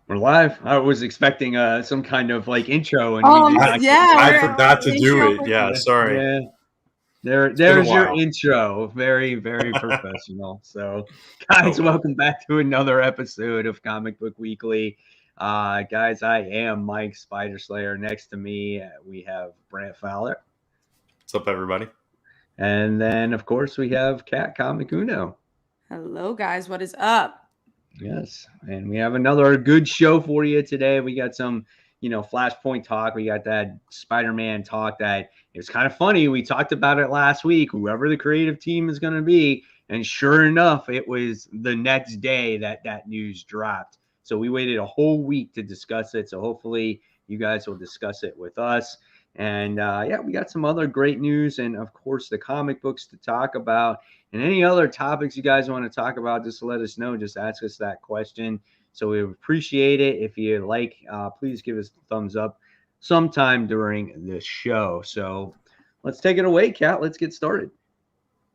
We're live. I was expecting some kind of like intro, and Oh, we did not. yeah, I forgot to do it. Yeah, sorry. Yeah, It's been a there's your while. intro. Very, very professional. So, guys, welcome back to another episode of Comic Book Weekly. Guys, I am Mike Spider Slayer. Next to me, we have Brant Fowler, What's up, everybody? and then of course we have Kat Comic Uno. Hello, guys. What is up? Yes, and we have another good show for you today. We got some, Flashpoint talk. We got that Spider-Man talk that it was kind of funny. We talked about it last week, whoever the creative team is going to be. And sure enough, it was the next day that news dropped. So we waited a whole week to discuss it. So hopefully you guys will discuss it with us. And we got some other great news and, of course, the comic books to talk about. And any other topics you guys want to talk about, just let us know. Just ask us that question. So we appreciate it. If you like, please give us a thumbs up sometime during this show. So let's take it away, Kat. Let's get started.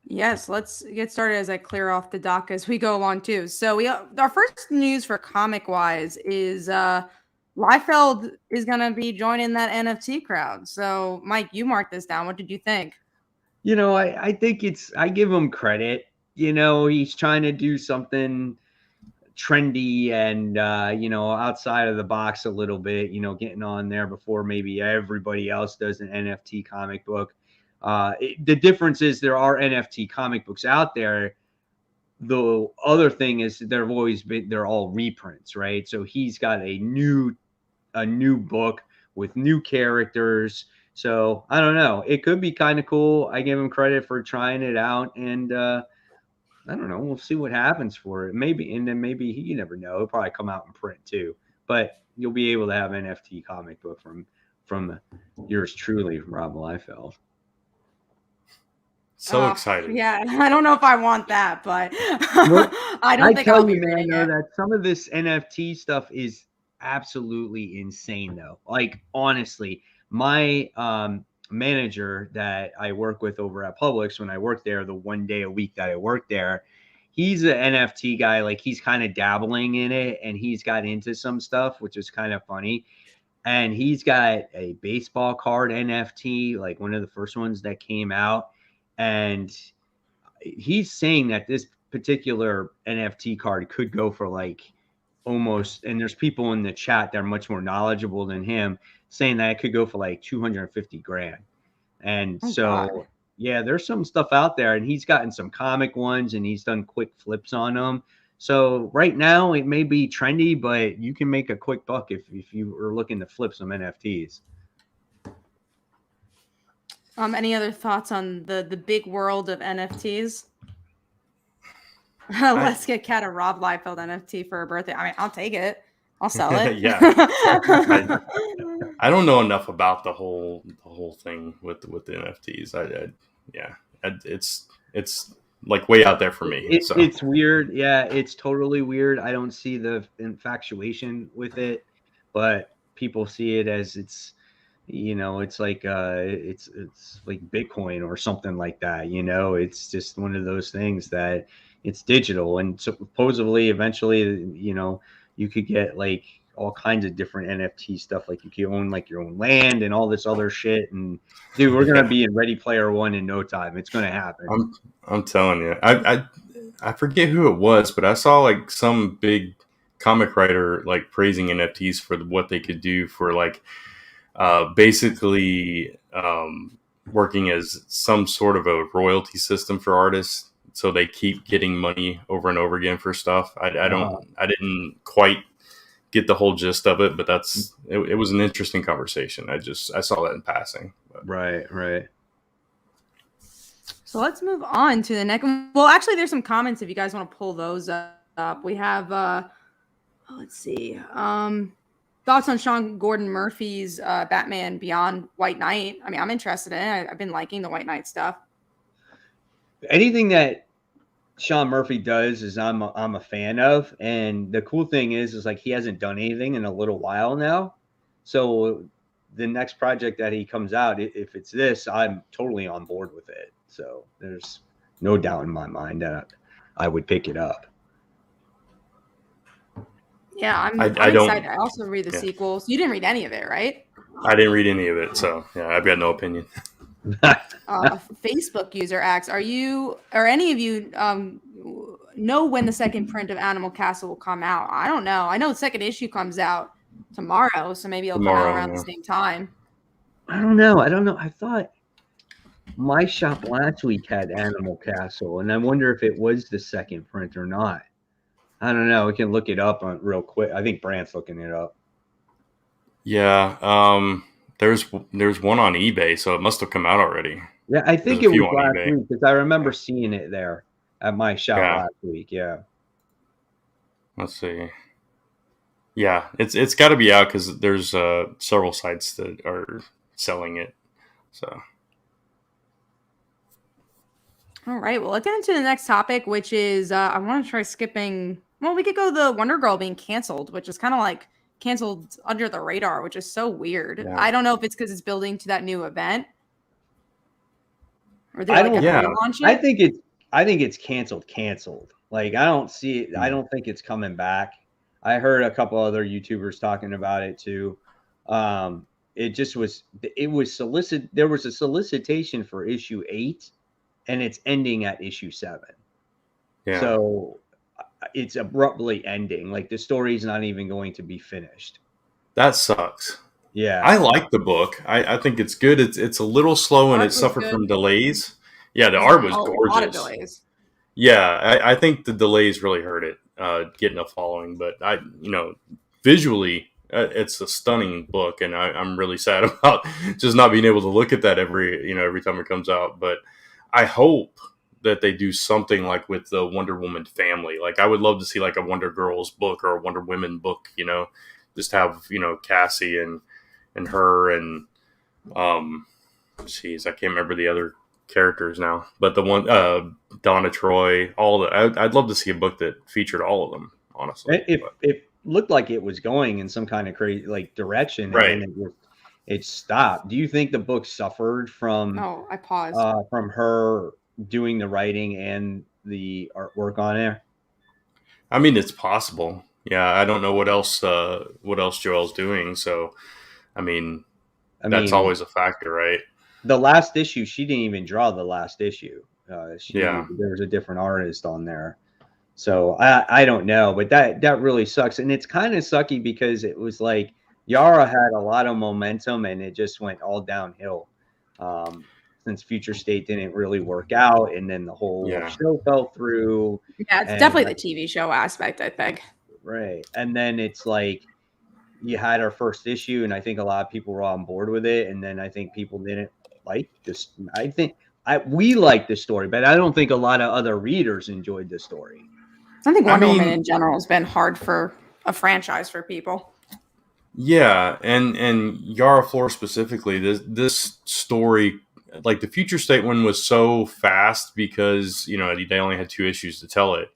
Yes, let's get started as I clear off the dock as we go along too. So our first news for comic wise is Liefeld is going to be joining that NFT crowd. So Mike, you marked this down. What did you think? I think I give him credit. He's trying to do something trendy and, outside of the box a little bit, getting on there before maybe everybody else does an NFT comic book. The difference is there are NFT comic books out there. The other thing is they're all reprints, right? So he's got a new book with new characters. So I don't know. It could be kind of cool. I give him credit for trying it out, and I don't know. We'll see what happens for it. Maybe, and then maybe you never know. It'll probably come out in print too. But you'll be able to have an NFT comic book from yours truly, from Rob Liefeld. So excited. Yeah, I don't know if I want that, but I don't think I'll be reading it. That some of this NFT stuff is absolutely insane, though. Like, honestly, my manager that I work with over at Publix, when I worked there, the one day a week that I worked there, he's an NFT guy. Like, he's kind of dabbling in it, and he's got into some stuff, which is kind of funny. And he's got a baseball card NFT, like one of the first ones that came out. And he's saying that this particular NFT card could go for like almost, and there's people in the chat that are much more knowledgeable than him saying that it could go for like 250 grand. And God. Yeah, there's some stuff out there, and he's gotten some comic ones and he's done quick flips on them. So right now it may be trendy, but you can make a quick buck if you are looking to flip some NFTs. Any other thoughts on the big world of NFTs? Let's get Kat a Rob Liefeld NFT for her birthday. I mean, I'll take it. I'll sell it. Yeah. I don't know enough about the whole thing with the NFTs. It's like way out there for me. It's weird. Yeah, it's totally weird. I don't see the infatuation with it, but people see it as it's like it's like Bitcoin or something like that. It's just one of those things that it's digital, and supposedly eventually you could get like all kinds of different NFT stuff. Like you can own like your own land and all this other shit. And dude, we're gonna be in Ready Player One in no time. It's gonna happen. I'm telling you. I forget who it was, but I saw like some big comic writer like praising NFTs for what they could do for like basically working as some sort of a royalty system for artists, so they keep getting money over and over again for stuff. I didn't quite get the whole gist of it, but it was an interesting conversation. I saw that in passing. But. Right. So let's move on to the next. Well, actually, there's some comments if you guys want to pull those up. We have let's see. Thoughts on Sean Gordon Murphy's Batman Beyond White Knight? I mean, I'm interested in it. I've been liking the White Knight stuff. Anything that Sean Murphy does is I'm a fan of, and the cool thing is like he hasn't done anything in a little while now. So the next project that he comes out, if it's this, I'm totally on board with it. So there's no doubt in my mind that I would pick it up. Yeah, I'm I excited. don't. I also read the sequels. You didn't read any of it, right? I didn't read any of it, so yeah, I've got no opinion. Facebook user asks, are you or any of you know when the second print of Animal Castle will come out? I don't know. I know the second issue comes out tomorrow, so maybe it'll come out around the same time. I don't know. I thought my shop last week had Animal Castle, and I wonder if it was the second print or not. I don't know. We can look it up real quick. I think Brant's looking it up. Yeah. There's one on eBay, so it must have come out already. Yeah, I think it was last week because I remember seeing it there at my shop last week. Yeah. Let's see. Yeah, it's got to be out because there's several sites that are selling it. So. All right. Well, let's get into the next topic, which is I want to try skipping. Well, we could go the Wonder Girl being canceled, which is kind of like canceled under the radar, which is so weird. Yeah. I don't know if it's because it's building to that new event. Or I think it's canceled. Like I don't see it. I don't think it's coming back. I heard a couple other YouTubers talking about it too. It was solicited. There was a solicitation for issue 8, and it's ending at issue 7. Yeah. So it's abruptly ending. Like the story's not even going to be finished. That sucks. Yeah. I like the book. I think it's good. It's a little slow and it suffered from delays. Yeah, the art was gorgeous. A lot of delays. Yeah, I think the delays really hurt it getting a following. But visually, it's a stunning book, and I'm really sad about just not being able to look at that every time it comes out. But I hope that they do something like with the Wonder Woman family. Like I would love to see like a Wonder Girls book or a Wonder Women book. Just have Cassie and her and I can't remember the other characters now, but the one Donna Troy, all the I'd love to see a book that featured all of them, honestly. It looked like it was going in some kind of crazy direction, right? And it stopped. Do you think the book suffered from I paused from her doing the writing and the artwork on there? I mean, it's possible. Yeah, I don't know what else Joelle's doing, so I mean that's always a factor, right? The last issue, she didn't even draw the last issue. There was a different artist on there. So I don't know, but that really sucks. And it's kind of sucky because it was like Yara had a lot of momentum and it just went all downhill since Future State didn't really work out. And then the whole show fell through. Yeah, it's definitely the TV show aspect, I think. Right. And then it's like you had our first issue and I think a lot of people were on board with it. And then I think people didn't like this. I think we liked the story, but I don't think a lot of other readers enjoyed the story. I think Wonder Woman in general has been hard for a franchise for people. Yeah, and Yara Flor specifically, this story, like the Future State one, was so fast because they only had 2 issues to tell it,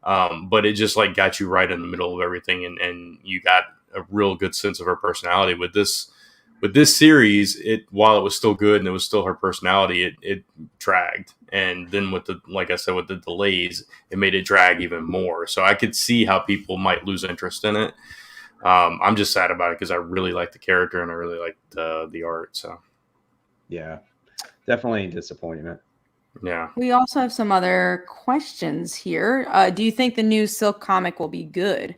but it just like got you right in the middle of everything, and you got a real good sense of her personality with this. With this series, while it was still good and it was still her personality, it dragged. And then with the delays, it made it drag even more. So I could see how people might lose interest in it. I'm just sad about it because I really like the character and I really like the art. So yeah, definitely a disappointment. Yeah. We also have some other questions here. Do you think the new Silk comic will be good?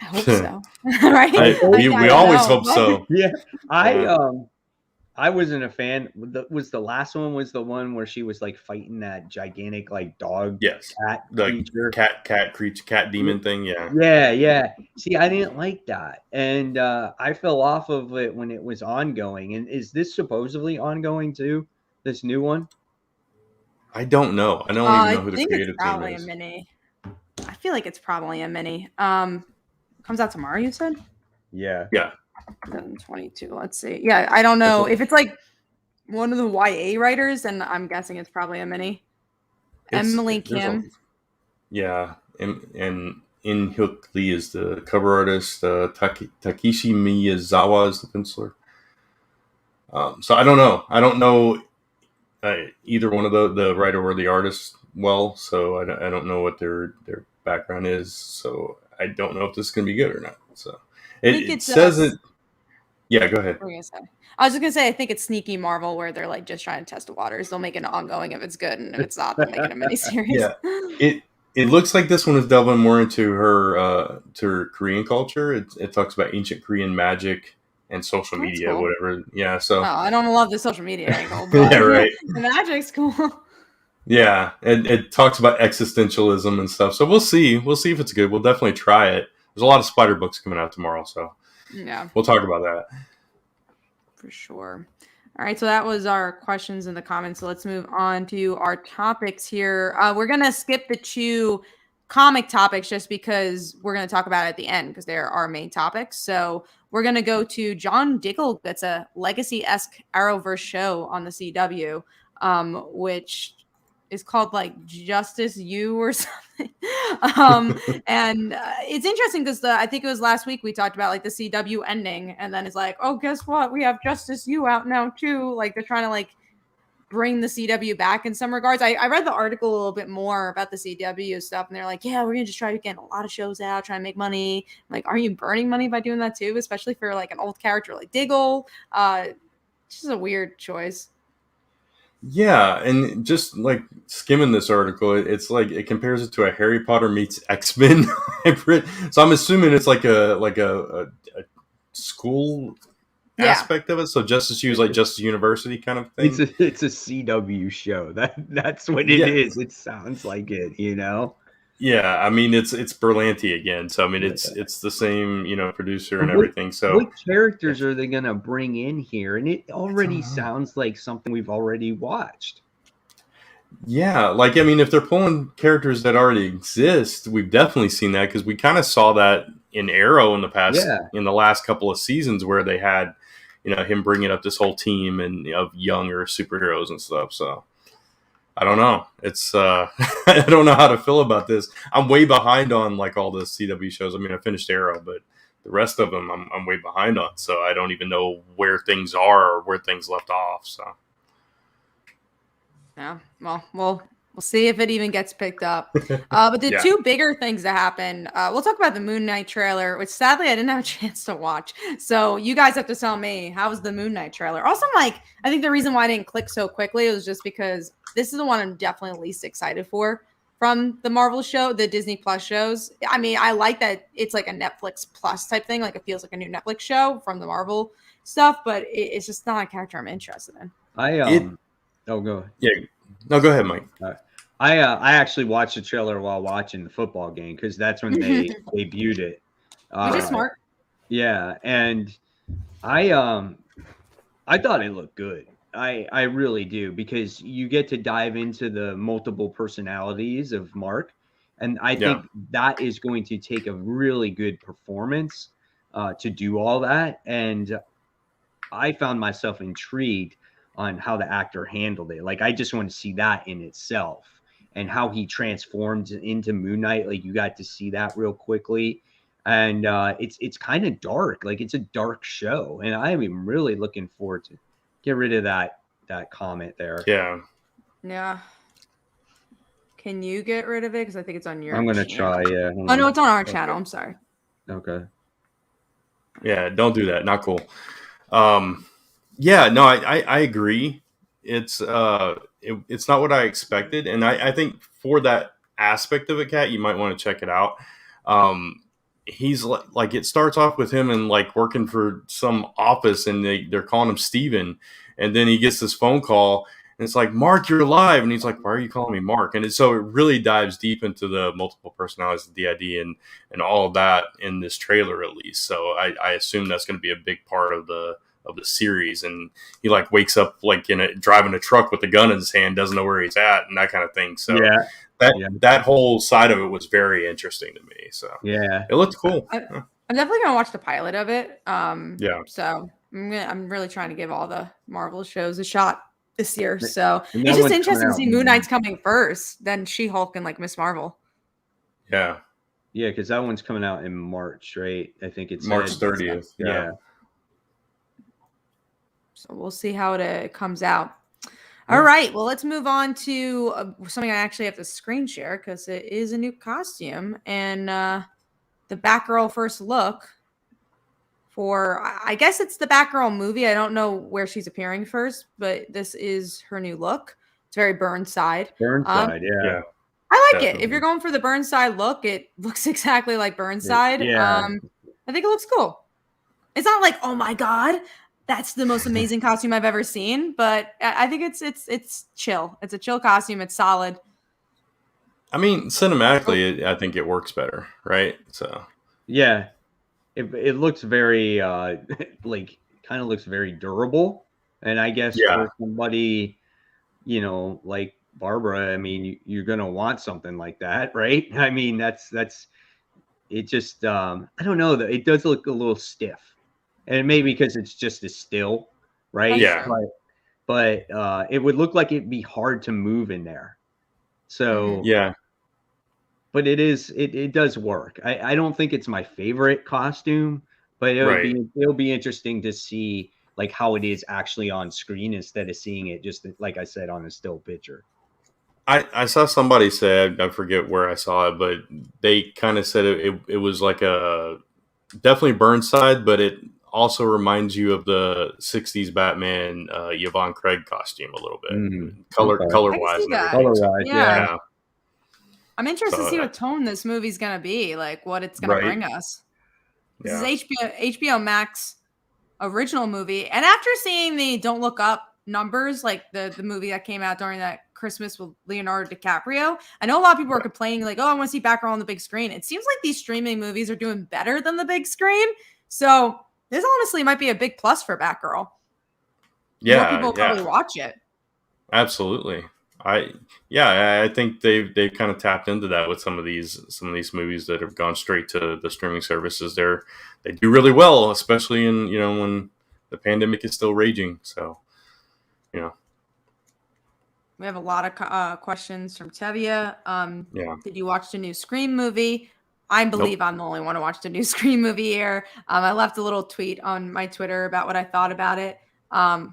I hope so. Right? We always hope so. Yeah. I wasn't a fan. Was the last one was the one where she was like fighting that gigantic like dog cat creature? cat demon thing, yeah. Yeah. See, I didn't like that. And I fell off of it when it was ongoing. And is this supposedly ongoing too? This new one? I don't know. I don't even know who the creative team is. A mini. I feel like it's probably a mini. Comes out tomorrow, you said? Yeah. 2022. Let's see. Yeah, I don't know. If it's like one of the YA writers, then I'm guessing it's probably a mini. Emily Kim. And In Hyuk Lee is the cover artist. Takeshi Miyazawa is the penciler. So I don't know. I don't know either one of the writer or the artist well, so I don't know what their background is. So I don't know if this is going to be good or not. So think it it's says it. Yeah, go ahead. What were you gonna say? I was just gonna say I think it's sneaky Marvel where they're like just trying to test the waters. They'll make an ongoing if it's good, and if it's not, they'll make it a miniseries. Yeah, it looks like this one is delving more into her Korean culture. It talks about ancient Korean magic and social That's media, cool. whatever. Yeah, so I don't love the social media angle, but yeah, right. the magic's cool. Yeah, and it talks about existentialism and stuff. So we'll see. We'll see if it's good. We'll definitely try it. There's a lot of Spider books coming out tomorrow, so Yeah, we'll talk about that. for sure. All right, so that was our questions in the comments. So let's move on to our topics here. We're gonna skip the 2 comic topics just because we're gonna talk about it at the end because they're our main topics. So we're gonna go to John Diggle. That's a legacy-esque Arrowverse show on the CW, which is called like Justice U or something. And it's interesting because I think it was last week we talked about like the CW ending, and then it's like, oh, guess what? We have Justice U out now too. Like they're trying to like bring the CW back in some regards. I read the article a little bit more about the CW stuff, and they're like, yeah, we're gonna just try to get a lot of shows out, try and make money. I'm like, are you burning money by doing that too? Especially for like an old character like Diggle. It's just a weird choice. Yeah, and just like skimming this article, it's like it compares it to a Harry Potter meets X-Men hybrid. So I'm assuming it's like a school aspect of it. So Justice U is like Justice University kind of thing. It's a CW show. That's what it is. It sounds like it, you know. Yeah, I mean it's Berlanti again. So I mean it's the same, producer and everything. So what characters are they gonna bring in here? And it already sounds like something we've already watched. Yeah, like I mean, if they're pulling characters that already exist, we've definitely seen that because we kind of saw that in Arrow in the past, in the last couple of seasons where they had, him bringing up this whole team and of younger superheroes and stuff. So I don't know. It's I don't know how to feel about this. I'm way behind on like all the CW shows. I mean, I finished Arrow, but the rest of them I'm way behind on. So I don't even know where things are or where things left off. So. Yeah, well, we'll see if it even gets picked up. But the 2 bigger things that happened, we'll talk about the Moon Knight trailer, which sadly I didn't have a chance to watch. So you guys have to tell me, how was the Moon Knight trailer? Also, I think the reason why I didn't click so quickly was just because this is the one I'm definitely least excited for from the Marvel show, the Disney Plus shows. I mean, I like that it's like a Netflix Plus type thing. Like it feels like a new Netflix show from the Marvel stuff, but it's just not a character I'm interested in. Oh, go ahead. Yeah. No, go ahead, Mike. I actually watched the trailer while watching the football game because that's when they debuted it. Which is smart. Yeah, and I thought it looked good. I really do because you get to dive into the multiple personalities of Mark, and I think that is going to take a really good performance to do all that. And I found myself intrigued on how the actor handled it. Like, I just want to see that in itself and how he transformed into Moon Knight. Like, you got to see that real quickly. And it's kind of dark. Like, it's a dark show. And I am really looking forward to get rid of that comment there. Yeah. Yeah. Can you get rid of it? Because I think it's on your I'm going to try, yeah. Oh, no, it's on our channel. I'm sorry. Okay. Yeah, don't do that. Not cool. Yeah, no, I agree. It's it's not what I expected, and I think for that aspect of it, Kat, you might want to check it out. He's like it starts off with him and like working for some office, and they're calling him Steven, and then he gets this phone call, and it's like, Mark, you're alive, and he's like, why are you calling me Mark? And so it really dives deep into the multiple personalities of DID and all of that in this trailer, at least. So I assume that's going to be a big part of the series. And he like wakes up like driving a truck with a gun in his hand, doesn't know where he's at, and that kind of thing. So that whole side of it was very interesting to me. So yeah, it looked cool. I'm definitely gonna watch the pilot of it. So I'm really trying to give all the Marvel shows a shot this year. So it's just interesting to see Moon Knight's coming first, then She-Hulk and like Miss Marvel. Yeah, because that one's coming out in March, right? I think it's March 30th. Yeah. So we'll see how it comes out. All right. Well, let's move on to something I actually have to screen share because it is a new costume. And the the Batgirl first look for, I guess it's the Batgirl movie. I don't know where she's appearing first, but this is her new look. It's very Burnside. Burnside, yeah. I like Definitely. it. If you're going for the Burnside look, it looks exactly like Burnside. Yeah. I think it looks cool. It's not like, oh my God, that's the most amazing costume I've ever seen, but I think it's chill. It's a chill costume. It's solid. I mean, cinematically, I think it works better, right? So yeah, it looks very like kind of looks very durable, and I guess for somebody, like Barbara, I mean, you're gonna want something like that, right? I mean, that's it. Just I don't know, that it does look a little stiff, and maybe because it's just a still, right? Yeah. But it would look like it'd be hard to move in there. So yeah. But it does work. I don't think it's my favorite costume, but it'll be interesting to see like how it is actually on screen instead of seeing it just like I said on a still picture. I saw somebody say, I forget where I saw it, but they kind of said it was like a definitely Burnside, but it also reminds you of the 60s Batman Yvonne Craig costume a little bit. Color-wise. Yeah. I'm interested to see what tone this movie's going to be, like what it's going to bring us. This is HBO Max original movie. And after seeing the Don't Look Up numbers, like the movie that came out during that Christmas with Leonardo DiCaprio, I know a lot of people are complaining like, oh, I want to see Batgirl on the big screen. It seems like these streaming movies are doing better than the big screen. So this honestly might be a big plus for Batgirl. Yeah. More people probably watch it. Absolutely. I think they've kind of tapped into that with some of these movies that have gone straight to the streaming services. They do really well, especially in when the pandemic is still raging. So, we have a lot of questions from Tevia. Did you watch the new Scream movie? I believe I'm the only one who watched a new Scream movie here. I left a little tweet on my Twitter about what I thought about it.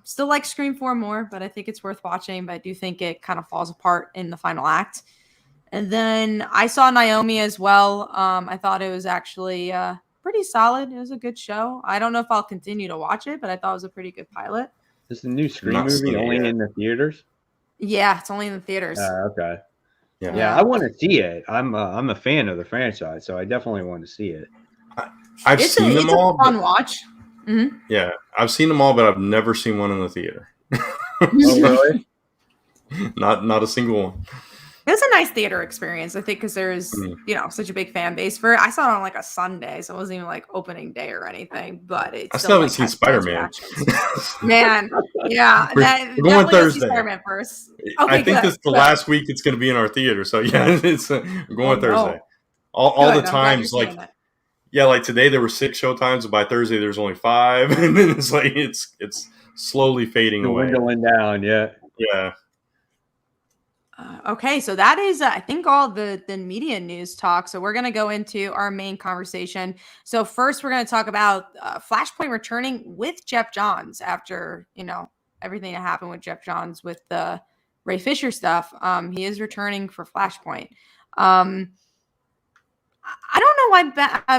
Still like Scream 4 more, but I think it's worth watching. But I do think it kind of falls apart in the final act. And then I saw Naomi as well. I thought it was actually pretty solid. It was a good show. I don't know if I'll continue to watch it, but I thought it was a pretty good pilot. Is the new Scream movie only in the theaters? Yeah, it's only in the theaters. Okay. Yeah, I want to see it. I'm a fan of the franchise, so I definitely want to see it. I've seen them all. It's a fun watch. Mm-hmm. Yeah, I've seen them all, but I've never seen one in the theater. Oh, really? Not a single one. It was a nice theater experience, I think, because there's such a big fan base for it. I saw it on like a Sunday, so it wasn't even like opening day or anything. But I still haven't seen Spider-Man. Man, yeah, we're going Thursday. Spider-Man first. Okay, I think this is the last week it's going to be in our theater. So yeah, we're going Thursday. All the times like. Yeah, like today there were 6 show times, and by Thursday there's only 5, and then it's like it's slowly fading away, dwindling down. Yeah. Okay, so that is I think all the media news talk. So we're gonna go into our main conversation. So first we're gonna talk about Flashpoint returning with Jeff Johns after everything that happened with Jeff Johns with the Ray Fisher stuff. He is returning for Flashpoint. I don't know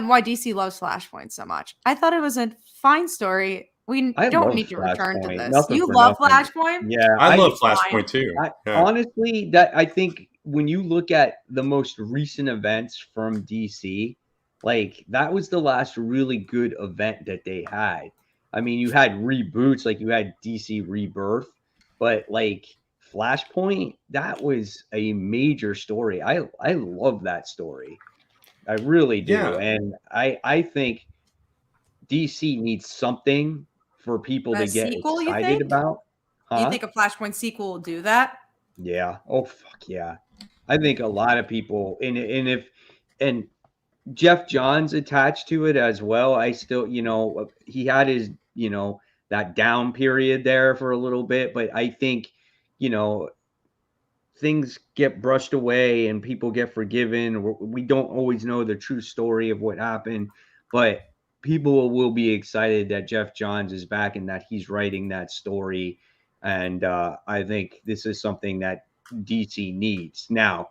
why DC loves Flashpoint so much. I thought it was a fine story. I don't need to return to this. You love Flashpoint? Yeah, I love Flashpoint too. Honestly, that I think when you look at the most recent events from DC, like that was the last really good event that they had. I mean, you had reboots, like you had DC Rebirth, but like Flashpoint, that was a major story. I love that story. I really do. Yeah. And I think DC needs something for people to get excited about. Do you think a Flashpoint sequel will do that? Yeah. Oh, fuck yeah. I think a lot of people, and Jeff Johns attached to it as well. I still, he had his, that down period there for a little bit, but I think, things get brushed away and people get forgiven. We don't always know the true story of what happened, but people will be excited that Jeff Johns is back and that he's writing that story. And I think this is something that DC needs. Now,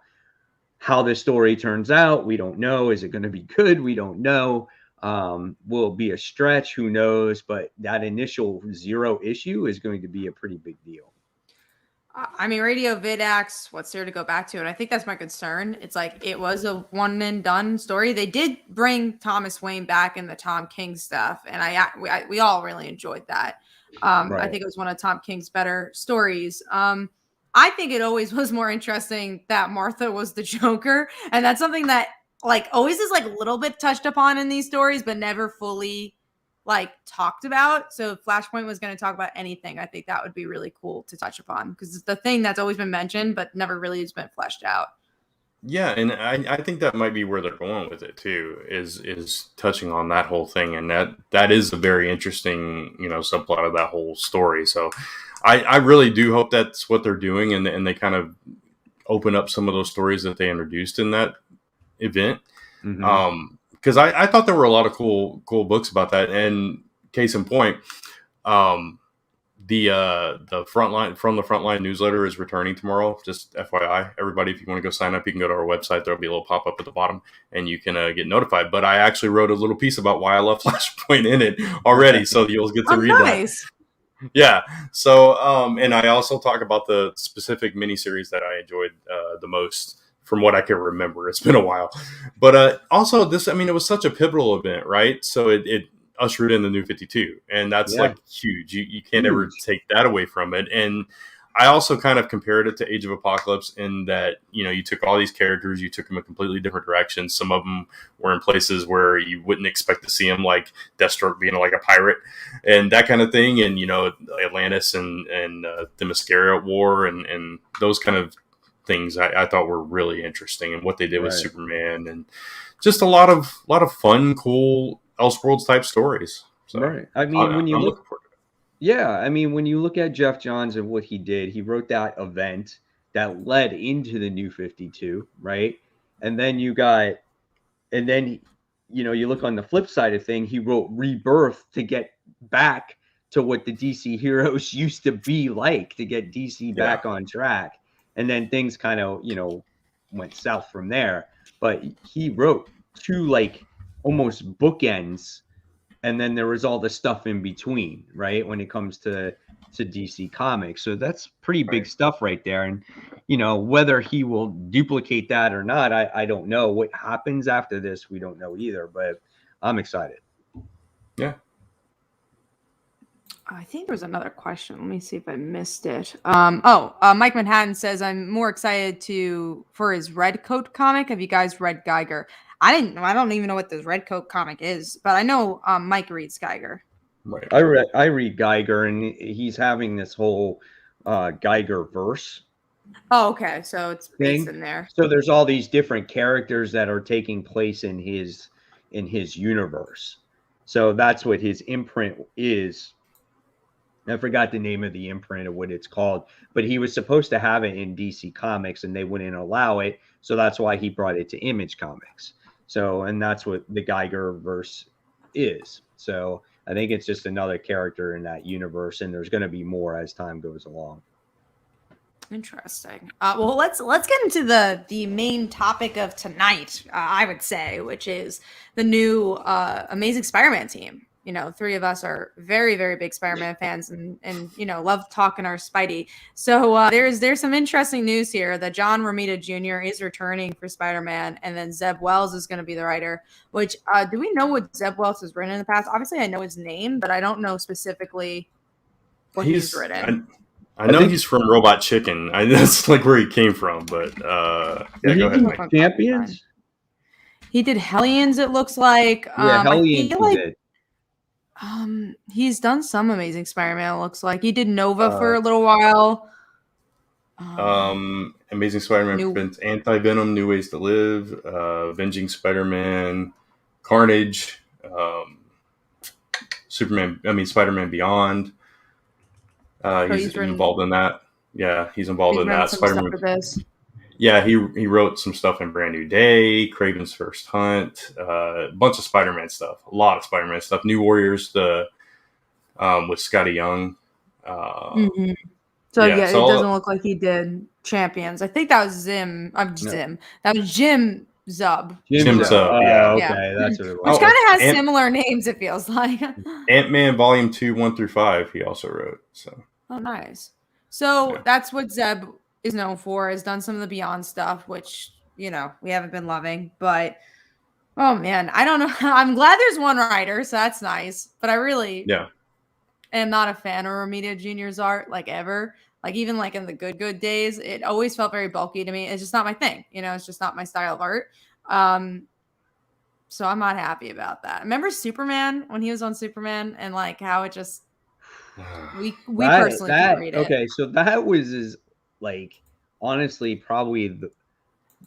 how the story turns out, we don't know. Is it going to be good? We don't know. Will it be a stretch? Who knows? But that initial 0 issue is going to be a pretty big deal. I mean, Radio Vidax, what's there to go back to? And I think that's my concern. It's like it was a one and done story. They did bring Thomas Wayne back in the Tom King stuff, and we all really enjoyed that. Right. I think it was one of Tom King's better stories. I think it always was more interesting that Martha was the Joker, and that's something that like always is like a little bit touched upon in these stories, but never fully like talked about. So if Flashpoint was going to talk about anything, I think that would be really cool to touch upon, because it's the thing that's always been mentioned but never really has been fleshed out. Yeah, and I think that might be where they're going with it too, is touching on that whole thing, and that is a very interesting, subplot of that whole story. So I really do hope that's what they're doing, and they kind of open up some of those stories that they introduced in that event. Mm-hmm. Because I thought there were a lot of cool books about that. And case in point, the Frontline newsletter is returning tomorrow. Just FYI, everybody, if you want to go sign up, you can go to our website. There'll be a little pop up at the bottom, and you can get notified. But I actually wrote a little piece about why I love Flashpoint in it already, so you'll get to read nice. that. Yeah. So, and I also talk about the specific miniseries that I enjoyed the most. From what I can remember, it's been a while, but also this, it was such a pivotal event, right? So it ushered in the New 52, and that's like huge. You can't ever take that away from it. And I also kind of compared it to Age of Apocalypse in that, you took all these characters, you took them in completely different directions. Some of them were in places where you wouldn't expect to see them, like Deathstroke being like a pirate and that kind of thing. And, Atlantis and the Mascara War and those kind of things I thought were really interesting, and what they did with Superman, and just a lot of fun, cool Elseworlds type stories. So, right. I mean, when you look at Jeff Johns and what he did, he wrote that event that led into the New 52, right? And then you look on the flip side of thing, he wrote Rebirth to get back to what the DC heroes used to be like, to get DC back on track. And then things kind of, went south from there. But he wrote 2 like almost bookends, and then there was all the stuff in between, right? When it comes to DC Comics. So that's pretty big stuff right there. And, whether he will duplicate that or not, I don't know. What happens after this, we don't know either. But I'm excited. Yeah. I think there was another question. Let me see if I missed it. Mike Manhattan says, I'm more excited for his Red Coat comic. Have you guys read Geiger? I don't even know what this Red Coat comic is, but I know Mike reads Geiger. Right. I read Geiger, and he's having this whole Geiger verse. Oh, okay. So it's based in there. So there's all these different characters that are taking place in his universe. So that's what his imprint is. I forgot the name of the imprint of what it's called, but he was supposed to have it in DC Comics, and they wouldn't allow it. So that's why he brought it to Image Comics. So, and that's what the Geiger verse is. So I think it's just another character in that universe, and there's going to be more as time goes along. Interesting. Well, let's get into the main topic of tonight, I would say, which is the new Amazing Spider-Man team. 3 of us are very, very big Spider-Man fans and love talking our Spidey. So there's some interesting news here that John Romita Jr. is returning for Spider-Man, and then Zeb Wells is going to be the writer, which do we know what Zeb Wells has written in the past? Obviously, I know his name, but I don't know specifically what he's written. I know he's from Robot Chicken. That's like where he came from, but go ahead. Champions? He did Hellions, it looks like. Hellions he did. He's done some Amazing Spider-Man, it looks like. He did Nova for a little while. Amazing Spider-Man prevents Anti-Venom, New Ways to Live, Avenging Spider-Man, Carnage, Spider-Man Beyond. He's involved in that. Yeah, he's involved in that. Spider-Man. Yeah, he wrote some stuff in Brand New Day, Kraven's First Hunt, a bunch of Spider-Man stuff, a lot of Spider-Man stuff. New Warriors, with Scotty Young. So it doesn't look like he did champions. I think that was Zim. Zim. That was Jim Zub. Jim Zub, yeah. Okay, that's what it Which was. kind of has similar names, it feels like. Ant-Man Volume 2, 1 through 5, he also wrote. So. Oh, nice. So that's what Zeb is known for, has done some of the Beyond stuff, which, you know, we haven't been loving. But, oh, man, I don't know. I'm glad there's one writer, so that's nice. But I really am not a fan of Romita Jr.'s art, like, ever. Like, even, like, in the good days, it always felt very bulky to me. It's just not my thing. You know, it's just not my style of art. So I'm not happy about that. Remember Superman, when he was on Superman, and, like, how it just... We personally couldn't read it. Okay, so that was like honestly probably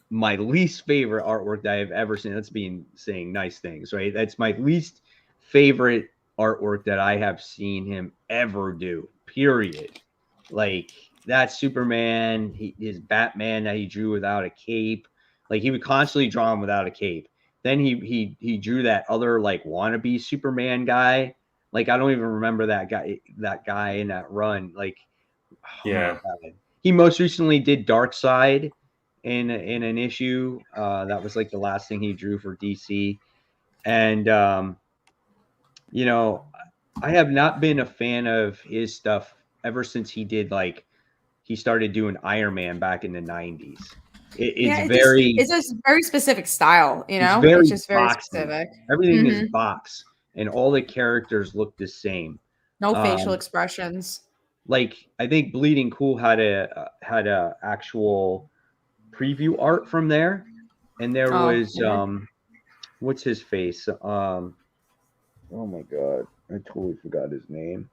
my least favorite artwork that I've ever seen. That's saying nice things, right? That's my least favorite artwork that I have seen him ever do. Period. Like that Superman, his Batman that he drew without a cape. Like he would constantly draw him without a cape. Then he drew that other like wannabe Superman guy. Like, I don't even remember that guy in that run. Like, he most recently did Darkseid in an issue. That was like the last thing he drew for DC. And, you know, I have not been a fan of his stuff ever since he started doing Iron Man back in the 90s. It's a very specific style, you know? It's just very specific. Everything is box. And all the characters look the same. No facial expressions. Like I think Bleeding Cool had a actual preview art from there, and there was what's his face? Oh my god, I totally forgot his name.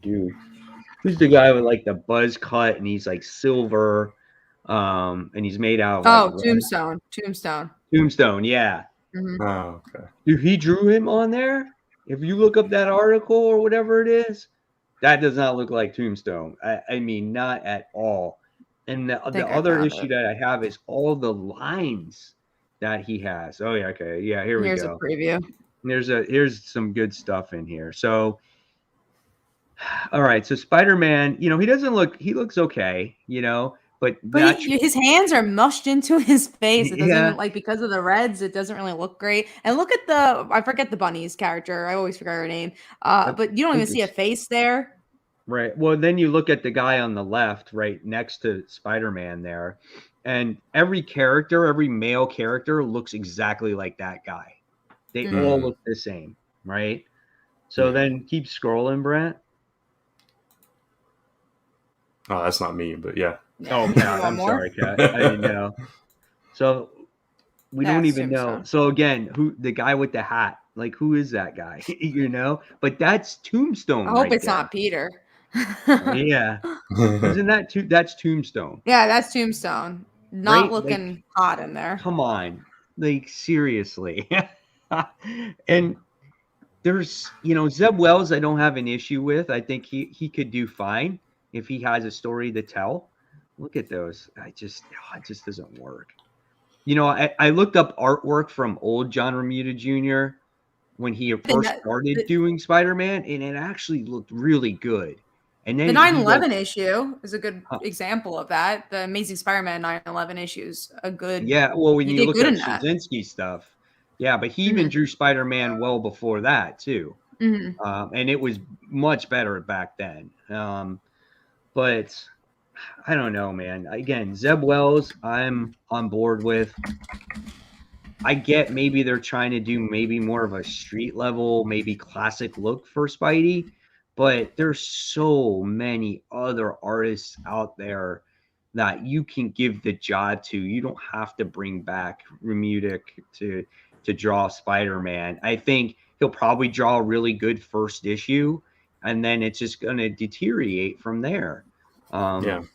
Dude, who's the guy with like the buzz cut and he's like silver, and he's made out of Tombstone, yeah. Mm-hmm. Oh, okay. Dude, he drew him on there. If you look up that article or whatever it is, that does not look like Tombstone. I mean, not at all. And the other issue that I have is all the lines that he has. Oh yeah, okay, yeah. Here we go. Here's a preview. Here's some good stuff in here. So, all right. So Spider-Man, you know, he looks okay, you know. But his hands are mushed into his face. It doesn't like because of the reds. It doesn't really look great. And look at I forget the bunny's character. I always forget her name. But you don't even see a face there. Right. Well, then you look at the guy on the left, right next to Spider-Man there, and every male character looks exactly like that guy. They all look the same, right? So then keep scrolling, Brent. Oh, that's not me, but yeah. Oh, Kat, I'm sorry, Kat. I didn't know. So we don't even know. So again, who the guy with the hat? Like, who is that guy? You know? But that's Tombstone. I hope it's not Peter. Yeah, isn't that that's Tombstone? Yeah, that's Tombstone. Not looking hot in there. Come on, like seriously. And there's, you know, Zeb Wells. I don't have an issue with. I think he could do fine if he has a story to tell. Look at those. It just doesn't work. You know, I looked up artwork from old John Romita Jr. when he first started doing Spider-Man, and it actually looked really good. And then the 9/11 issue is a good example of that. The Amazing Spider-Man 9/11 issues a good. Yeah, well, when you look at Straczynski stuff, yeah, but he even drew Spider-Man well before that too, and it was much better back then. But I don't know, man. Again, Zeb Wells, I'm on board with. I get maybe they're trying to do maybe more of a street level, maybe classic look for Spidey, but there's so many other artists out there that you can give the job to. You don't have to bring back Romita to draw Spider-Man. I think he'll probably draw a really good first issue, and then it's just going to deteriorate from there. That's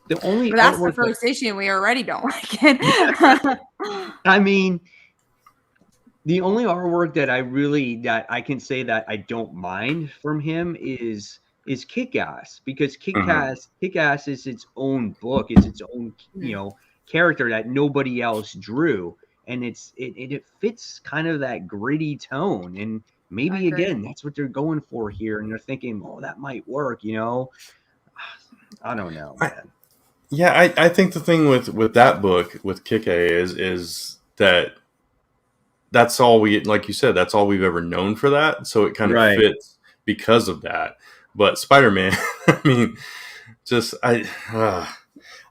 the first issue. We already don't like it. I mean, the only artwork that I can say that I don't mind from him is Kick-Ass, because Kick-Ass is its own book. It's its own, you know, character that nobody else drew, and it fits kind of that gritty tone. And maybe again, that's what they're going for here, and they're thinking, oh, that might work, you know. I don't know, man. I think the thing with that book with Kike is that that's all we, like you said, that's all we've ever known for that. So it kind of fits because of that. But Spider-Man, I mean, just I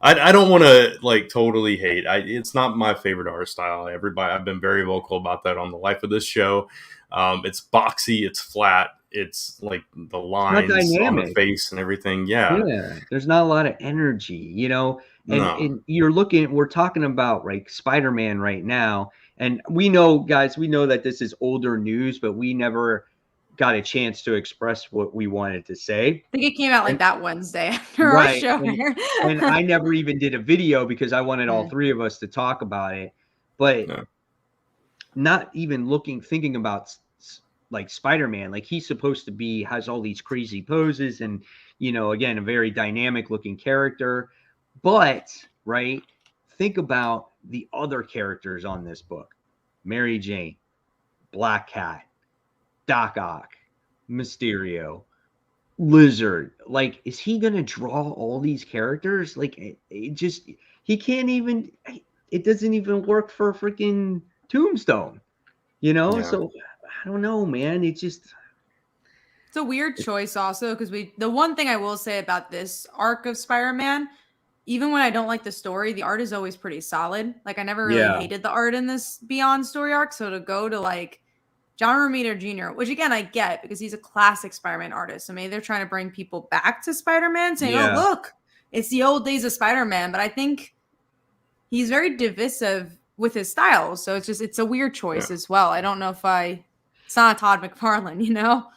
don't want to like totally hate. It's not my favorite art style. I've been very vocal about that on the Life of This Show. It's boxy, it's flat, it's like the lines on the face and everything. Yeah, there's not a lot of energy, you know. And we're talking about like Spider-Man right now, and we know, guys, that this is older news, but we never got a chance to express what we wanted to say. I think it came out like that Wednesday after our show. And I never even did a video because I wanted all three of us to talk about it. But not even thinking about like Spider-Man, like he's supposed to be, has all these crazy poses and, you know, again, a very dynamic looking character. But, right, think about the other characters on this book. Mary Jane, Black Cat, Doc Ock, Mysterio, Lizard. Like, is he going to draw all these characters? Like, he can't even, it doesn't even work for freaking Tombstone, you know? Yeah. So, I don't know, man. It's a weird choice also, because the one thing I will say about this arc of Spider-Man, even when I don't like the story, the art is always pretty solid. Like, I never really hated the art in this Beyond story arc. So to go to like John Romita Jr., which again, I get because he's a classic Spider-Man artist. So maybe they're trying to bring people back to Spider-Man saying, oh, look, it's the old days of Spider-Man. But I think he's very divisive with his style. So it's a weird choice as well. I don't know if it's not Todd McFarlane, you know?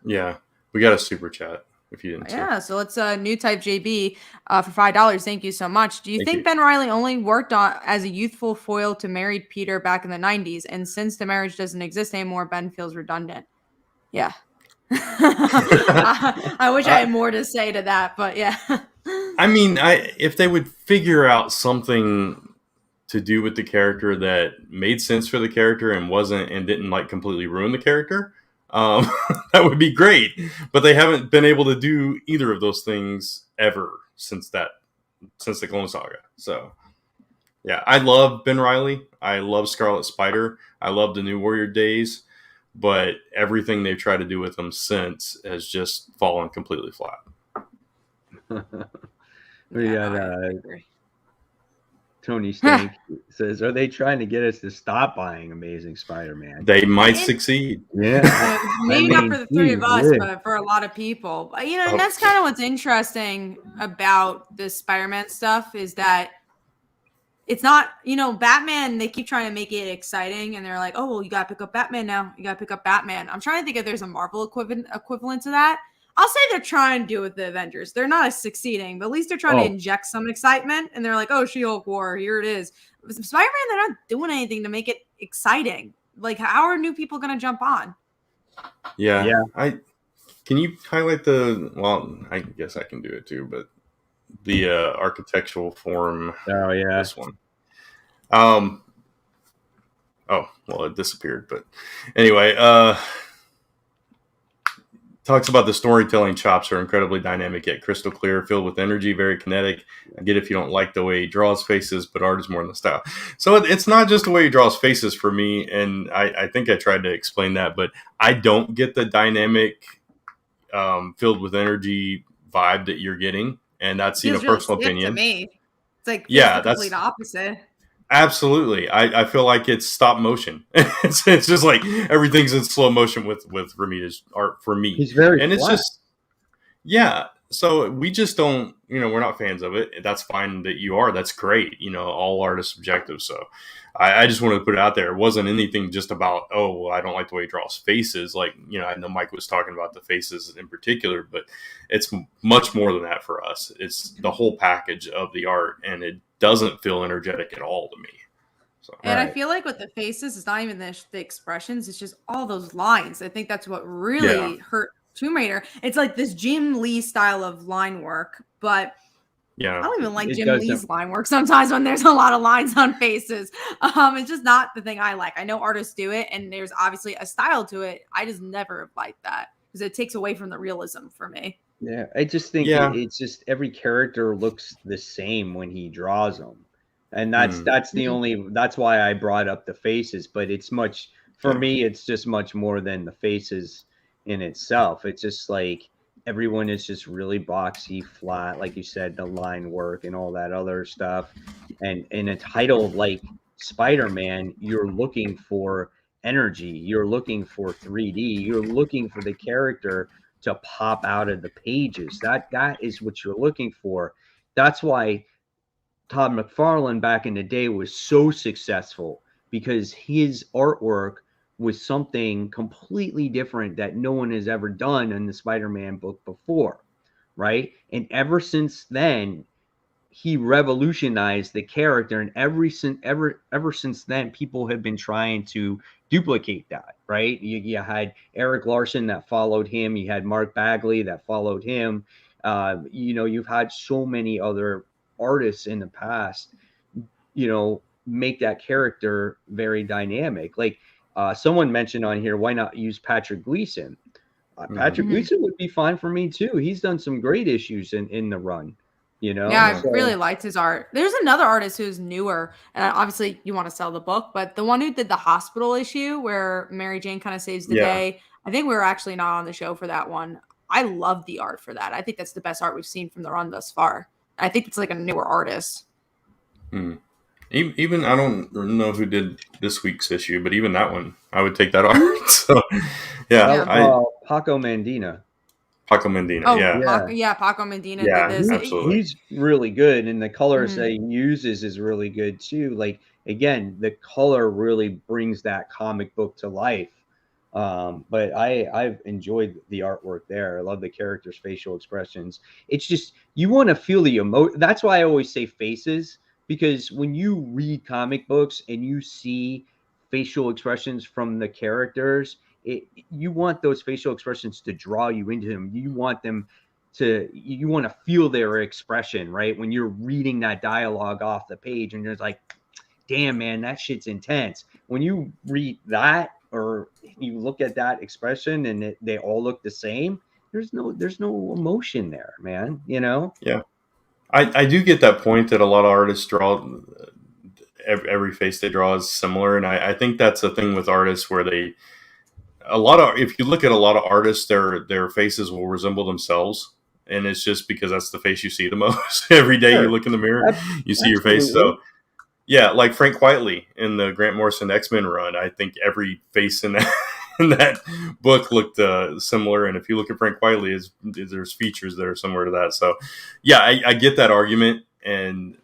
Yeah. We got a super chat. If you didn't so let's new type JB for $5. Thank you so much. Do you think Ben Reilly only worked on as a youthful foil to married Peter back in the 90s, and since the marriage doesn't exist anymore, Ben feels redundant? Yeah. I wish I had more to say to that, but yeah. I mean, if they would figure out something to do with the character that made sense for the character and didn't like completely ruin the character, that would be great, but they haven't been able to do either of those things ever since the Clone Saga. So yeah, I love Ben Reilly. I love Scarlet Spider. I love the New Warrior days, but everything they've tried to do with them since has just fallen completely flat. We got Tony Stank says, are they trying to get us to stop buying Amazing Spider-Man? They might succeed. Yeah. Maybe not for the three of us, but for a lot of people. You know, and that's kind of what's interesting about this Spider-Man stuff is that it's not, you know, Batman, they keep trying to make it exciting and they're like, oh, well, you got to pick up Batman now. You got to pick up Batman. I'm trying to think if there's a Marvel equivalent to that. I'll say they're trying to do it with the Avengers. They're not succeeding, but at least they're trying to inject some excitement. And they're like, oh, She-Hulk War, here it is. Spider-Man, they're not doing anything to make it exciting. Like, how are new people going to jump on? Yeah. Can you highlight I guess I can do it too, but the architectural form. Oh, yeah. This one. It disappeared. But anyway, talks about the storytelling chops are incredibly dynamic yet crystal clear, filled with energy, very kinetic. I get if you don't like the way he draws faces, but art is more than the style. So it's not just the way he draws faces for me, and I think I tried to explain that, but I don't get the dynamic, filled with energy vibe that you're getting, and that's personal opinion. To me, it's like the complete opposite. Absolutely. I feel like it's stop motion. it's just like everything's in slow motion with Romita's art for me. He's very and flat. It's just, so we just don't, we're not fans of it. That's fine that you are. That's great. All art is subjective. So I just wanted to put it out there. It wasn't anything just about, I don't like the way he draws faces. Like, I know Mike was talking about the faces in particular, but it's much more than that for us. It's the whole package of the art, and it doesn't feel energetic at all to me. So, and I feel like with the faces, it's not even the expressions. It's just all those lines. I think that's what really hurt Tomb Raider. It's like this Jim Lee style of line work, but I don't even like Jim Lee's line work sometimes when there's a lot of lines on faces. It's just not the thing I like. I know artists do it, and there's obviously a style to it. I just never have liked that because it takes away from the realism for me. Yeah, I just think Yeah. it's just every character looks the same when he draws them, and Mm, that's the only that's why I brought up the faces. But it's much for yeah. me. It's just much more than the faces in itself. It's just like everyone is just really boxy, flat, like you said, the line work and all that other stuff. And in a title like Spider-Man, you're looking for energy. You're looking for 3D. You're looking for the character to pop out of the pages. That is what you're looking for. That's why Todd McFarlane back in the day was so successful because his artwork was something completely different that no one has ever done in the Spider-Man book before, right? And ever since then, he revolutionized the character, and ever since then people have been trying to duplicate that, right? You had Eric Larson that followed him, you had Mark Bagley that followed him. You've had so many other artists in the past, make that character very dynamic. Like someone mentioned on here, why not use Patrick Gleason? Hmm. Patrick Gleason would be fine for me too. He's done some great issues in the run, Yeah, I really so liked his art. There's another artist who's newer, and obviously you want to sell the book, but the one who did the hospital issue where Mary Jane kind of saves the Yeah. day. I think we were actually not on the show for that one. I love the art for that. I think that's the best art we've seen from the run thus far. I think it's like a newer artist. Mm. Even I don't know who did this week's issue, but even that one, I would take that art. So, yeah, that Yeah. was Paco Mandina. Paco Medina. Oh, Yeah, Yeah, Paco Medina did yeah, this. absolutely. he's really good, and the colors Mhm. that he uses is really good too. Like again, the color really brings that comic book to life. But I've enjoyed the artwork there. I love the characters' facial expressions. It's just you want to feel the emotion. That's why I always say faces, because when you read comic books and you see facial expressions from the characters, you want those facial expressions to draw you into them. You want to feel their expression, right? When you're reading that dialogue off the page and you're like, damn, man, that shit's intense. When you read that or you look at that expression and they all look the same, there's no emotion there, man. Yeah, I do get that point that a lot of artists draw every face they draw is similar, and I think that's a thing with artists where if you look at a lot of artists, their faces will resemble themselves, and it's just because that's the face you see the most every day. You Sure. look in the mirror, you see your face. Absolutely. So yeah, like Frank Quitely in the Grant Morrison X-Men run, I think every face in that in that book looked similar. And if you look at Frank Quitely, there's features that are similar to that. So yeah, I get that argument,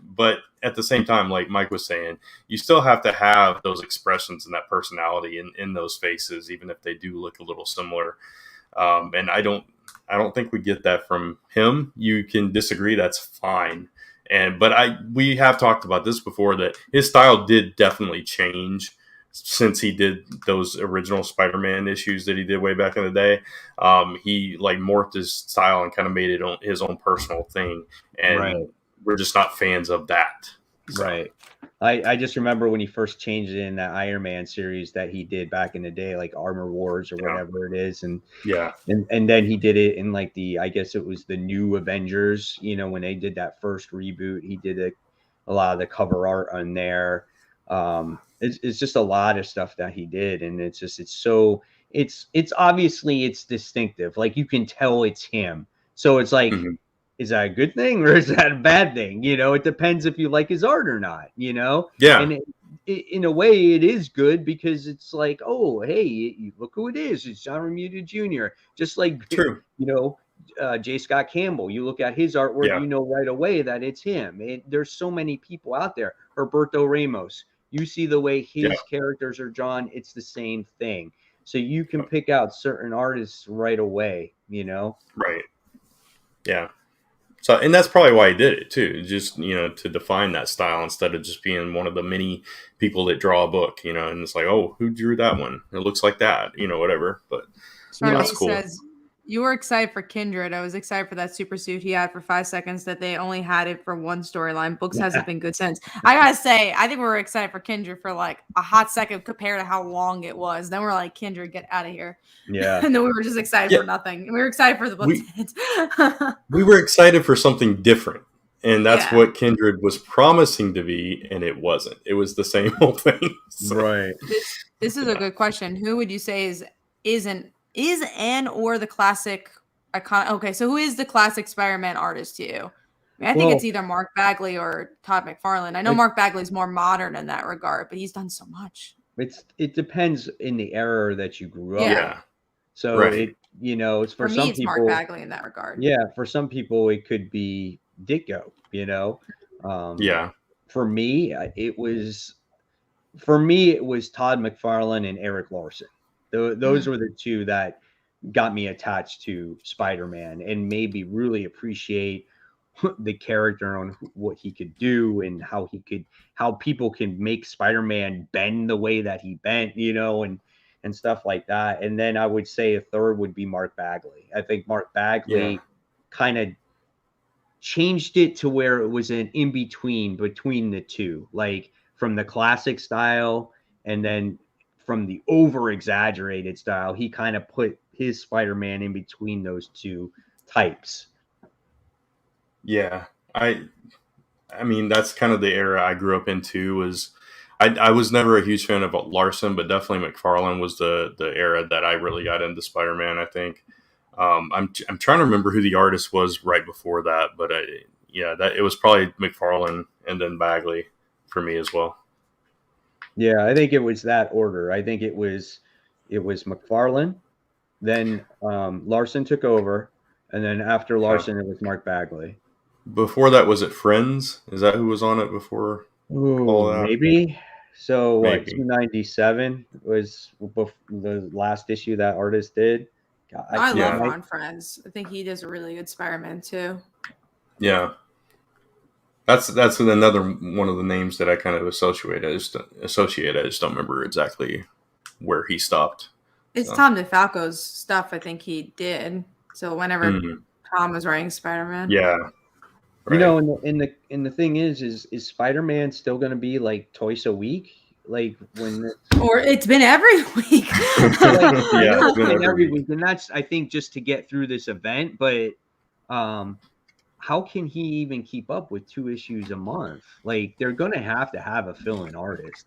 but at the same time, like Mike was saying, you still have to have those expressions and that personality in those faces, even if they do look a little similar. And I don't think we get that from him. You can disagree, that's fine. But we have talked about this before, that his style did definitely change since he did those original Spider-Man issues that he did way back in the day. He like morphed his style and kind of made it his own personal thing, and Right. we're just not fans of that. So, Right. I just remember when he first changed it in that Iron Man series that he did back in the day, like Armor Wars or yeah, whatever it is, and yeah, and then he did it in like I guess it was the New Avengers. When they did that first reboot, he did a lot of the cover art on there. It's just a lot of stuff that he did, and it's obviously it's distinctive. Like you can tell it's him. So it's like, hmm is that a good thing or is that a bad thing? It depends if you like his art or not. yeah, And in a way, it is good because it's like, oh, hey, look who it is. It's John Romita Jr. Just like true, J. Scott Campbell. You look at his artwork, yeah, right away that it's him. There's so many people out there. Roberto Ramos. You see the way yeah, his characters are drawn, it's the same thing. So you can pick out certain artists right away. right, yeah. So, and that's probably why he did it too, just to define that style instead of just being one of the many people that draw a book, and it's like, oh, who drew that one? It looks like that, whatever. But You know, Charlie that's cool. says You were excited for Kindred. I was excited for that super suit he had for 5 seconds that they only had it for one storyline. Books hasn't been good since. I gotta say, I think we were excited for Kindred for like a hot second compared to how long it was. Then we're like, Kindred, get out of here. Yeah. And then we were just excited for nothing. We were excited for the book. We were excited for something different. And that's what Kindred was promising to be, and it wasn't. It was the same old thing. So. Right. This is a good question. Who would you say is or the classic icon? Okay, so who is the classic Spider-Man artist to you? I think it's either Mark Bagley or Todd McFarlane. I know Mark Bagley's more modern in that regard, but he's done so much. It depends in the era that you grew up. Yeah. So it's for some me, it's people. Mark Bagley in that regard. Yeah, for some people it could be Ditko. For me, it was Todd McFarlane and Eric Larson. Those were the two that got me attached to Spider-Man and made me really appreciate the character on what he could do and how people can make Spider-Man bend the way that he bent, and stuff like that. And then I would say a third would be Mark Bagley. I think Mark Bagley kind of changed it to where it was an between the two, like from the classic style and then from the over exaggerated style. He kind of put his Spider-Man in between those two types. Yeah, I mean that's kind of the era I grew up into. I was never a huge fan of Larson, but definitely McFarlane was the era that I really got into Spider-Man. I think I'm trying to remember who the artist was right before that, but it was probably McFarlane and then Bagley for me as well. Yeah, I think it was that order. I think it was McFarlane, then Larson took over, and then after Larson it was Mark Bagley. Before that, was it Friends? Is that who was on it before? All that? Maybe. So maybe. 297 was the last issue that artist did. God, I love Ron Friends. I think he does a really good Spider-Man too. Yeah. That's another one of the names that I kind of associate. I just don't remember exactly where he stopped. It's Tom DeFalco's stuff. I think he did. So whenever Tom was writing Spider-Man, right. And the thing is Spider-Man still going to be like twice a week, like or it's been every week. It's been every week, and that's I think just to get through this event, but how can he even keep up with 2 issues a month? Like they're going to have a fill-in artist.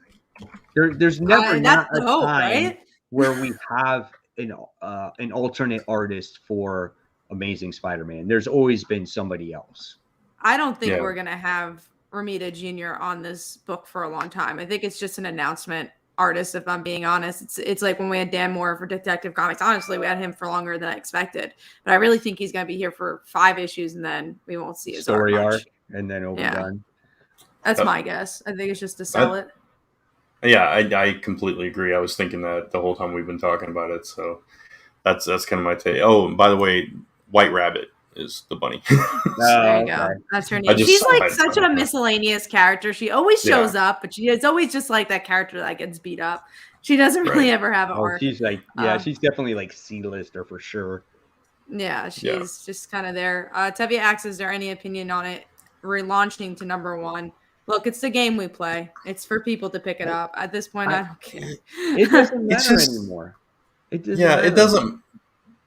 There's never not a time where we have an alternate artist for Amazing Spider-Man. There's always been somebody else. I don't think we're going to have Romita Jr. on this book for a long time. I think it's just an announcement artist, if I'm being honest. It's like when we had Dan Moore for Detective Comics. Honestly, we had him for longer than I expected. But I really think he's going to be here for 5 issues, and then we won't see his story arc, and then it'll be done. That's my guess. I think it's just to sell it. Yeah, I completely agree. I was thinking that the whole time we've been talking about it. So that's kind of my take. Oh, and by the way, White Rabbit is the bunny. There you go. That's her name. She's like such a miscellaneous character. She always shows up, but it's always just like that character that gets beat up. She doesn't really ever have an arc. She's like, she's definitely like C-lister for sure. Yeah, she's just kind of there. Tevye asks, is there any opinion on it relaunching to #1? Look, it's the game we play. It's for people to pick it up. At this point, I don't care. It doesn't matter anymore. It doesn't.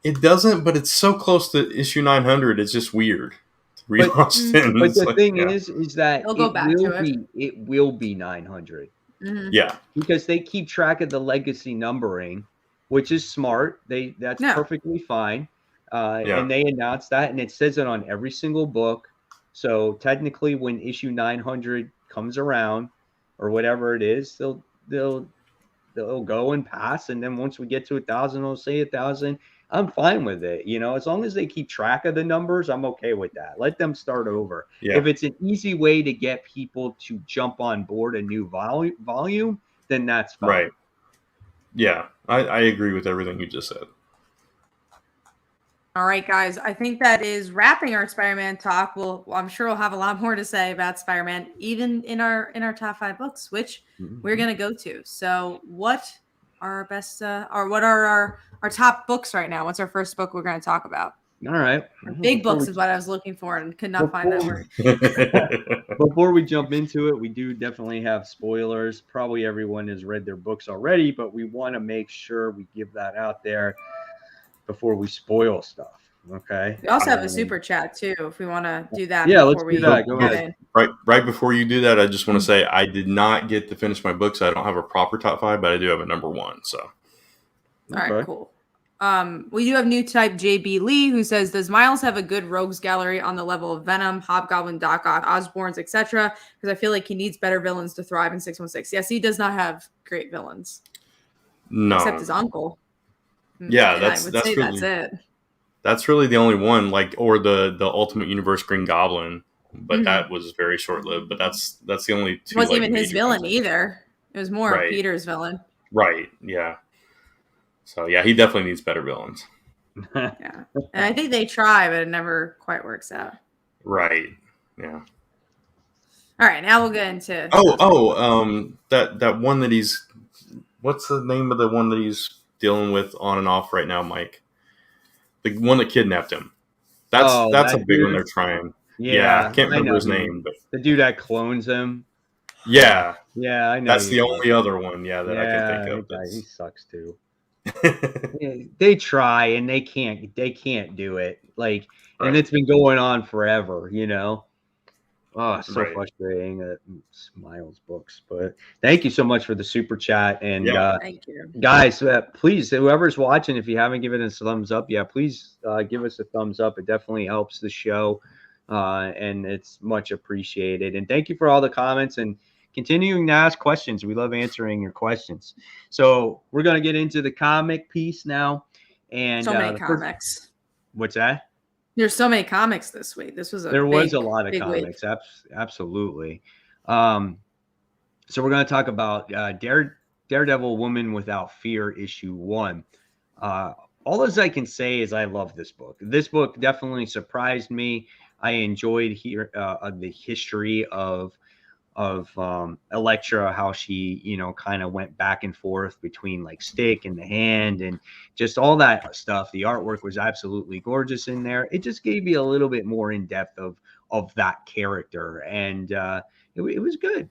It doesn't, but it's so close to issue 900. It's just weird. But the thing is that they'll go back to it. It will be 900. Mm-hmm. Yeah, because they keep track of the legacy numbering, which is smart. That's perfectly fine. And they announced that, and it says it on every single book. So technically, when issue 900 comes around, or whatever it is, they'll go and pass, and then once we get to 1,000, they'll say 1,000. I'm fine with it. As long as they keep track of the numbers, I'm okay with that. Let them start over. Yeah. If it's an easy way to get people to jump on board a new volume, then that's fine. Right. Yeah, I agree with everything you just said. All right, guys. I think that is wrapping our Spider-Man talk. I'm sure we'll have a lot more to say about Spider-Man, even in our top 5 books, which we're going to go to. So what our best, or what are our top books right now? What's our first book we're going to talk about? All right. Big books is what I was looking for and could not find that word. Before we jump into it, we do definitely have spoilers. Probably everyone has read their books already, but we want to make sure we give that out there before we spoil stuff. Okay. We also have a super chat too, if we want to do that. Yeah, let's do that. Go ahead. Right before you do that, I just want to say I did not get to finish my book, so I don't have a proper top 5, but I do have a number 1. So, all right, cool. We do have new type JB Lee, who says, does Miles have a good rogues gallery on the level of Venom, Hobgoblin, Doc Ock, Osborns, etc.? Because I feel like he needs better villains to thrive in 616. Yes, he does not have great villains. No, except his uncle. Yeah, and that's really, that's it. That's really the only one, or the Ultimate Universe Green Goblin, but that was very short lived. But that's the only two. It wasn't even his villain either. It was more Right. Peter's villain. Right. Yeah. So yeah, he definitely needs better villains. Yeah, and I think they try, but it never quite works out. Right. Yeah. All right, now we'll get into. That one that he's. What's the name of the one that he's dealing with on and off right now, Mike? The one that kidnapped him. That's a big dude. one they're trying. Yeah, I can't remember his name, but the dude that clones him. Yeah, I know. That's the only other one. Yeah, that I can think of. He sucks too. They try and they can't do it. Like, right. And it's been going on forever. Oh, so frustrating at Miles books. But thank you so much for the super chat. And thank you, guys. Please, whoever's watching, if you haven't given us a thumbs up yet, please give us a thumbs up. It definitely helps the show, and it's much appreciated. And thank you for all the comments and continuing to ask questions. We love answering your questions. So we're gonna get into the comic piece now. And so many comics. What's that? There's so many comics this week. This was there was a lot of comics. Absolutely. So we're going to talk about Daredevil Woman Without Fear issue 1. All as I can say is I love this book. This book definitely surprised me. I enjoyed the history of Elektra, how she, kind of went back and forth between like Stick and the Hand and just all that stuff. The artwork was absolutely gorgeous in there. It just gave you a little bit more in depth of that character. And it was good.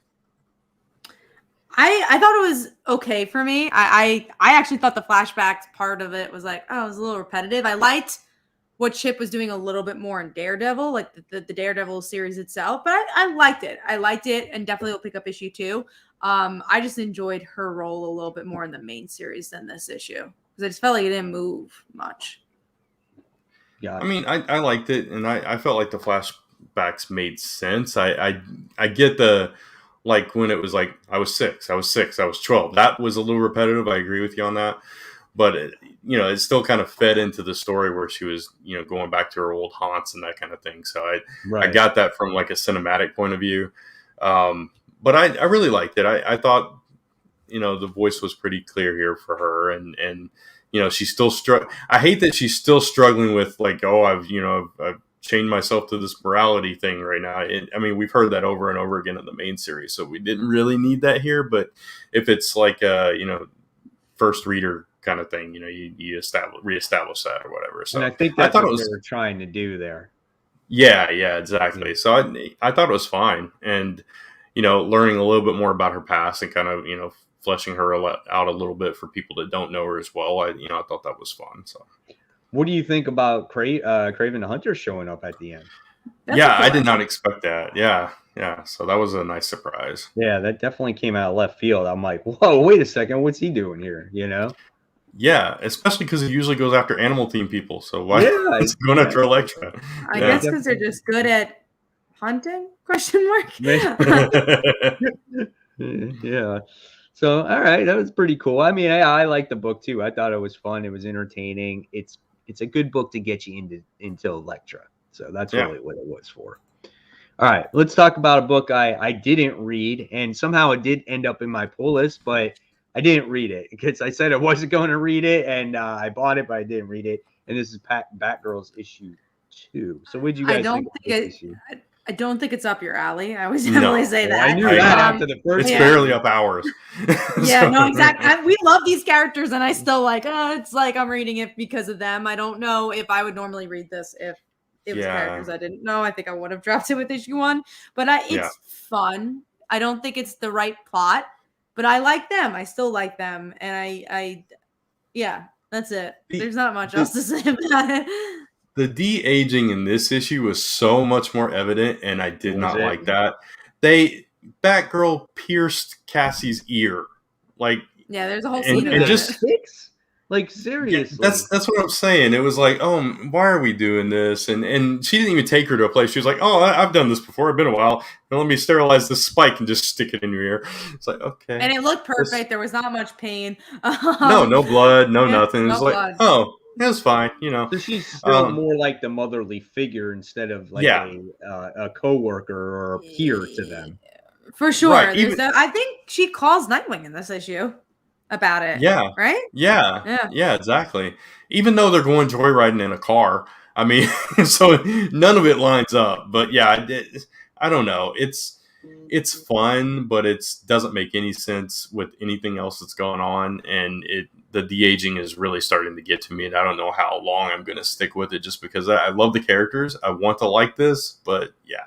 I thought it was okay for me. I actually thought the flashbacks part of it was like, it was a little repetitive. I liked what Chip was doing a little bit more in Daredevil, like the Daredevil series itself. But I liked it. I liked it, and definitely will pick up issue 2. I just enjoyed her role a little bit more in the main series than this issue, because I just felt like it didn't move much. Yeah, I mean, I liked it, and I felt like the flashbacks made sense. I get the, like, when it was like, I was 6, I was 12. That was a little repetitive. I agree with you on that. But, it still kind of fed into the story where she was, going back to her old haunts and that kind of thing. So I got that from like a cinematic point of view. But I really liked it. I thought, the voice was pretty clear here for her. And she's still I hate that she's still struggling with like, I've chained myself to this morality thing right now. I mean, we've heard that over and over again in the main series. So we didn't really need that here. But if it's like, first reader kind of thing, you reestablish that or whatever. So and I think that's what they were trying to do there. Yeah, exactly. So I thought it was fine, and learning a little bit more about her past and kind of fleshing her out a little bit for people that don't know her as well. I thought that was fun. So, what do you think about Kraven the Hunter showing up at the end? I did not expect that. Yeah. So that was a nice surprise. Yeah, that definitely came out of left field. I'm like, whoa, wait a second, what's he doing here? Yeah, especially because he usually goes after animal team people. So why is he going after Elektra? I guess because they're just good at hunting? ? Yeah. So, all right, that was pretty cool. I mean, I like the book too. I thought it was fun. It was entertaining. It's a good book to get you into Elektra. So that's really what it was for. All right, let's talk about a book I didn't read, and somehow it did end up in my pull list, but I didn't read it because I said I wasn't going to read it, and I bought it, but I didn't read it. And this is Batgirl's issue 2. So what did you guys think of this issue? I don't think it's up your alley. I would definitely say that. I knew that after the first. It's barely up ours. Yeah, no, exactly. We love these characters, and I still like. It's like I'm reading it because of them. I don't know if I would normally read this if it was characters I didn't know. I think I would have dropped it with issue 1, but it's fun. I don't think it's the right plot, but I like them. I still like them, and I that's it. There's not much else to say about it. The de-aging in this issue was so much more evident, and I did not like that. Batgirl pierced Cassie's ear, like there's a whole scene and just like seriously. That's what I'm saying. It was like, oh, why are we doing this? And she didn't even take her to a place. She was like, oh, I've done this before. It's been a while. Now let me sterilize this spike and just stick it in your ear. It's like, okay. And it looked perfect. There was not much pain. No blood, nothing. It was like, blood. oh. It was fine, So she's still more like the motherly figure instead of like a coworker or a peer to them. For sure. Right. I think she calls Nightwing in this issue about it. Yeah. Right? Yeah, exactly. Even though they're going joyriding in a car. I mean, so none of it lines up. But yeah, I don't know. It's fun, but it doesn't make any sense with anything else that's going on, and the de-aging is really starting to get to me, and I don't know how long I'm going to stick with it, just because I love the characters. I want to like this, but yeah.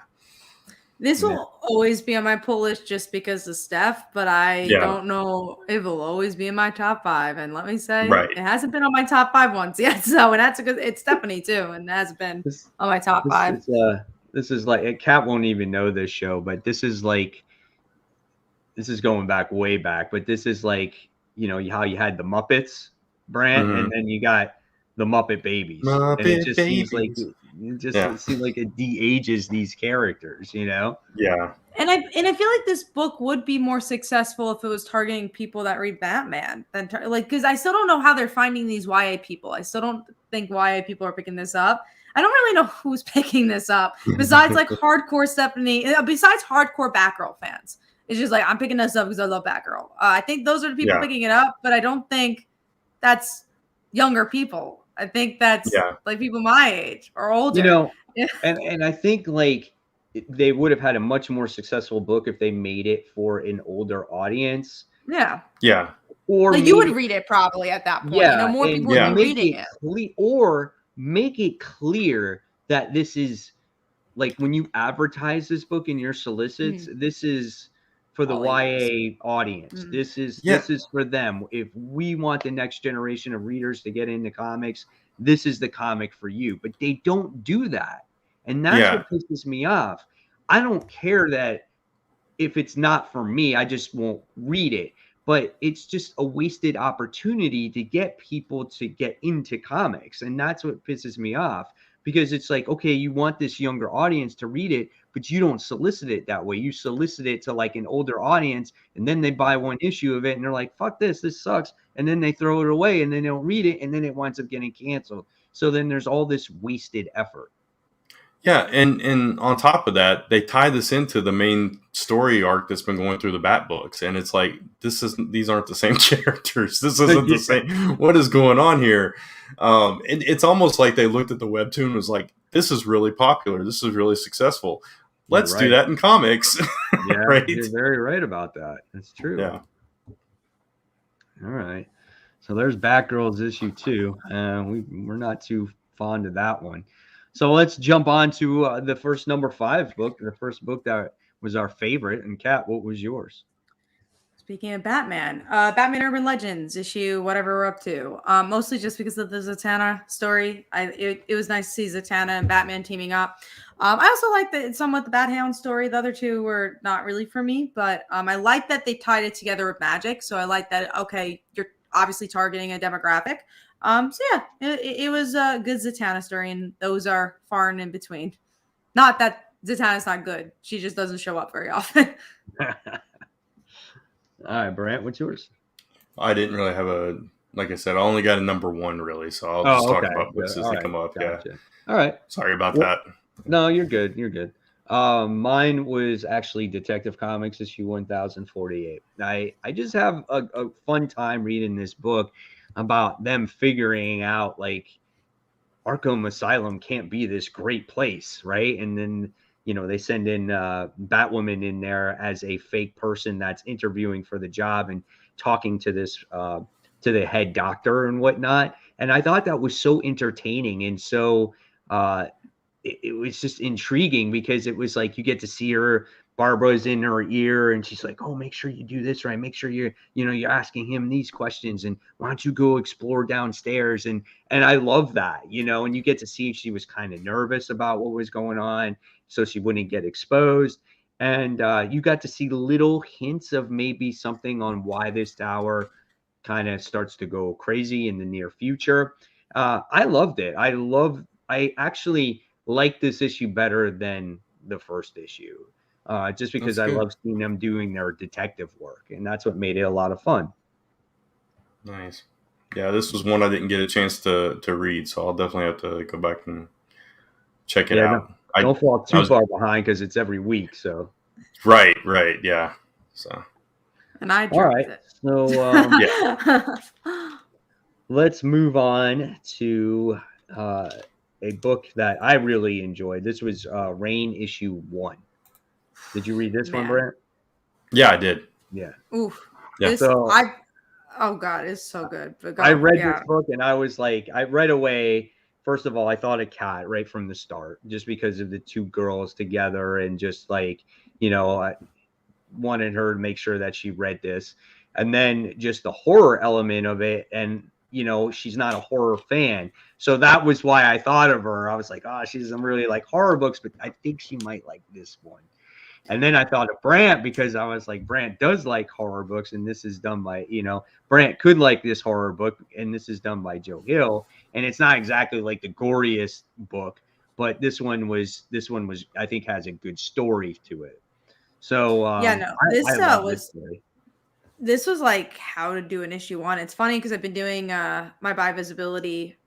This will always be on my pull list just because of Steph, but I don't know if it'll always be in my top 5. And let me say, it hasn't been on my top 5 once yet. So, and that's because it's Stephanie too, and it hasn't been on my top 5. This is like, Kat won't even know this show, but this is going back way back, but this is like, how you had the Muppets brand, and then you got the Muppet Babies. And it just seems like it seems like it de-ages these characters, Yeah. And I feel like this book would be more successful if it was targeting people that read Batman than because I still don't know how they're finding these YA people. I still don't think YA people are picking this up. I don't really know who's picking this up besides like hardcore Stephanie, besides hardcore Batgirl fans. It's just like, I'm picking this up because I love Batgirl. I think those are the people picking it up, but I don't think that's younger people. I think that's like people my age or older. And I think like they would have had a much more successful book if they made it for an older audience. Yeah. Or like you would read it probably at that point. More people would be reading it. Or make it clear that this is like when you advertise this book in your solicits, this is for the YA audience. This is for them. If we want the next generation of readers to get into comics, this is the comic for you. But they don't do that. And that's what pisses me off. I don't care that if it's not for me, I just won't read it. But it's just a wasted opportunity to get people to get into comics. And that's what pisses me off, because it's like, okay, you want this younger audience to read it, but you don't solicit it that way. You solicit it to like an older audience, and then they buy one issue of it and they're like, fuck this sucks. And then they throw it away and then they don't read it, and then it winds up getting canceled. So then there's all this wasted effort. Yeah, and on top of that, they tie this into the main story arc that's been going through the Bat books, and it's like these aren't the same characters. This isn't the same. What is going on here? It's almost like they looked at the webtoon and was like, "This is really popular. This is really successful. Let's do that in comics." Yeah, right? You're very right about that. That's true. Yeah. All right. So there's Batgirl's issue 2. We're not too fond of that one. So let's jump on to the first number 5 book, the first book that was our favorite. And Kat, what was yours? Speaking of Batman, Batman Urban Legends issue, whatever we're up to. Mostly just because of the Zatanna story. It was nice to see Zatanna and Batman teaming up. I also like somewhat the Bat-Hound story. The other two were not really for me, but I like that they tied it together with magic. So I like that, okay, you're obviously targeting a demographic. So yeah, it was a good Zatanna story, and those are far and in between. Not that Zatanna's not good. She just doesn't show up very often. All right, Brant, what's yours? I didn't really have like I said, I only got a number 1 really, so I'll just talk about books as they come up. Gotcha. Yeah. All right. Sorry about that. No, you're good. You're good. Mine was actually Detective Comics issue 1048. I just have a fun time reading this book about them figuring out like Arkham Asylum can't be this great place, right? And then they send in Batwoman in there as a fake person that's interviewing for the job and talking to this to the head doctor and whatnot. And I thought that was so entertaining and so it was just intriguing because it was like you get to see her. Barbara's in her ear and she's like, oh, make sure you do this right. Make sure you're asking him these questions and why don't you go explore downstairs? And I love that, and you get to see she was kind of nervous about what was going on so she wouldn't get exposed. And you got to see little hints of maybe something on why this tower kind of starts to go crazy in the near future. I loved it. I actually like this issue better than the first issue. Just because I love seeing them doing their detective work, and that's what made it a lot of fun. Nice. Yeah, this was one I didn't get a chance to read, so I'll definitely have to go back and check it out. Don't fall too far behind because it's every week. So right, yeah. So and I all right. it. So let's move on to a book that I really enjoyed. This was Reign issue 1. Did you read this one, Brent? Yeah, I did. Yeah. Oof. Yeah. Oh God, it's so good. I read this book and I was like, right away, first of all, I thought of Kat right from the start, just because of the two girls together and just like, I wanted her to make sure that she read this. And then just the horror element of it. And, she's not a horror fan. So that was why I thought of her. I was like, she doesn't really like horror books, but I think she might like this one. And then I thought of Brant because I was like, Brant does like horror books, and this is done by, Brant could like this horror book, and this is done by Joe Hill. And it's not exactly like the goriest book, but this one was, I think, has a good story to it. So this was like how to do an issue 1. It's funny because I've been doing my buy visibility,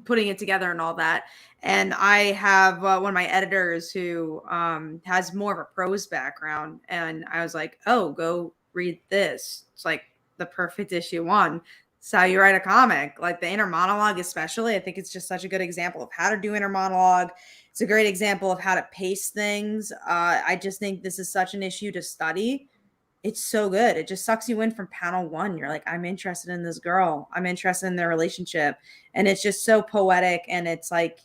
putting it together and all that. And I have one of my editors who has more of a prose background. And I was like, oh, go read this. It's like the perfect issue 1. It's how you write a comic. Like the inner monologue, especially. I think it's just such a good example of how to do inner monologue. It's a great example of how to pace things. I just think this is such an issue to study. It's so good. It just sucks you in from panel 1. You're like, I'm interested in this girl. I'm interested in their relationship. And it's just so poetic. And it's like,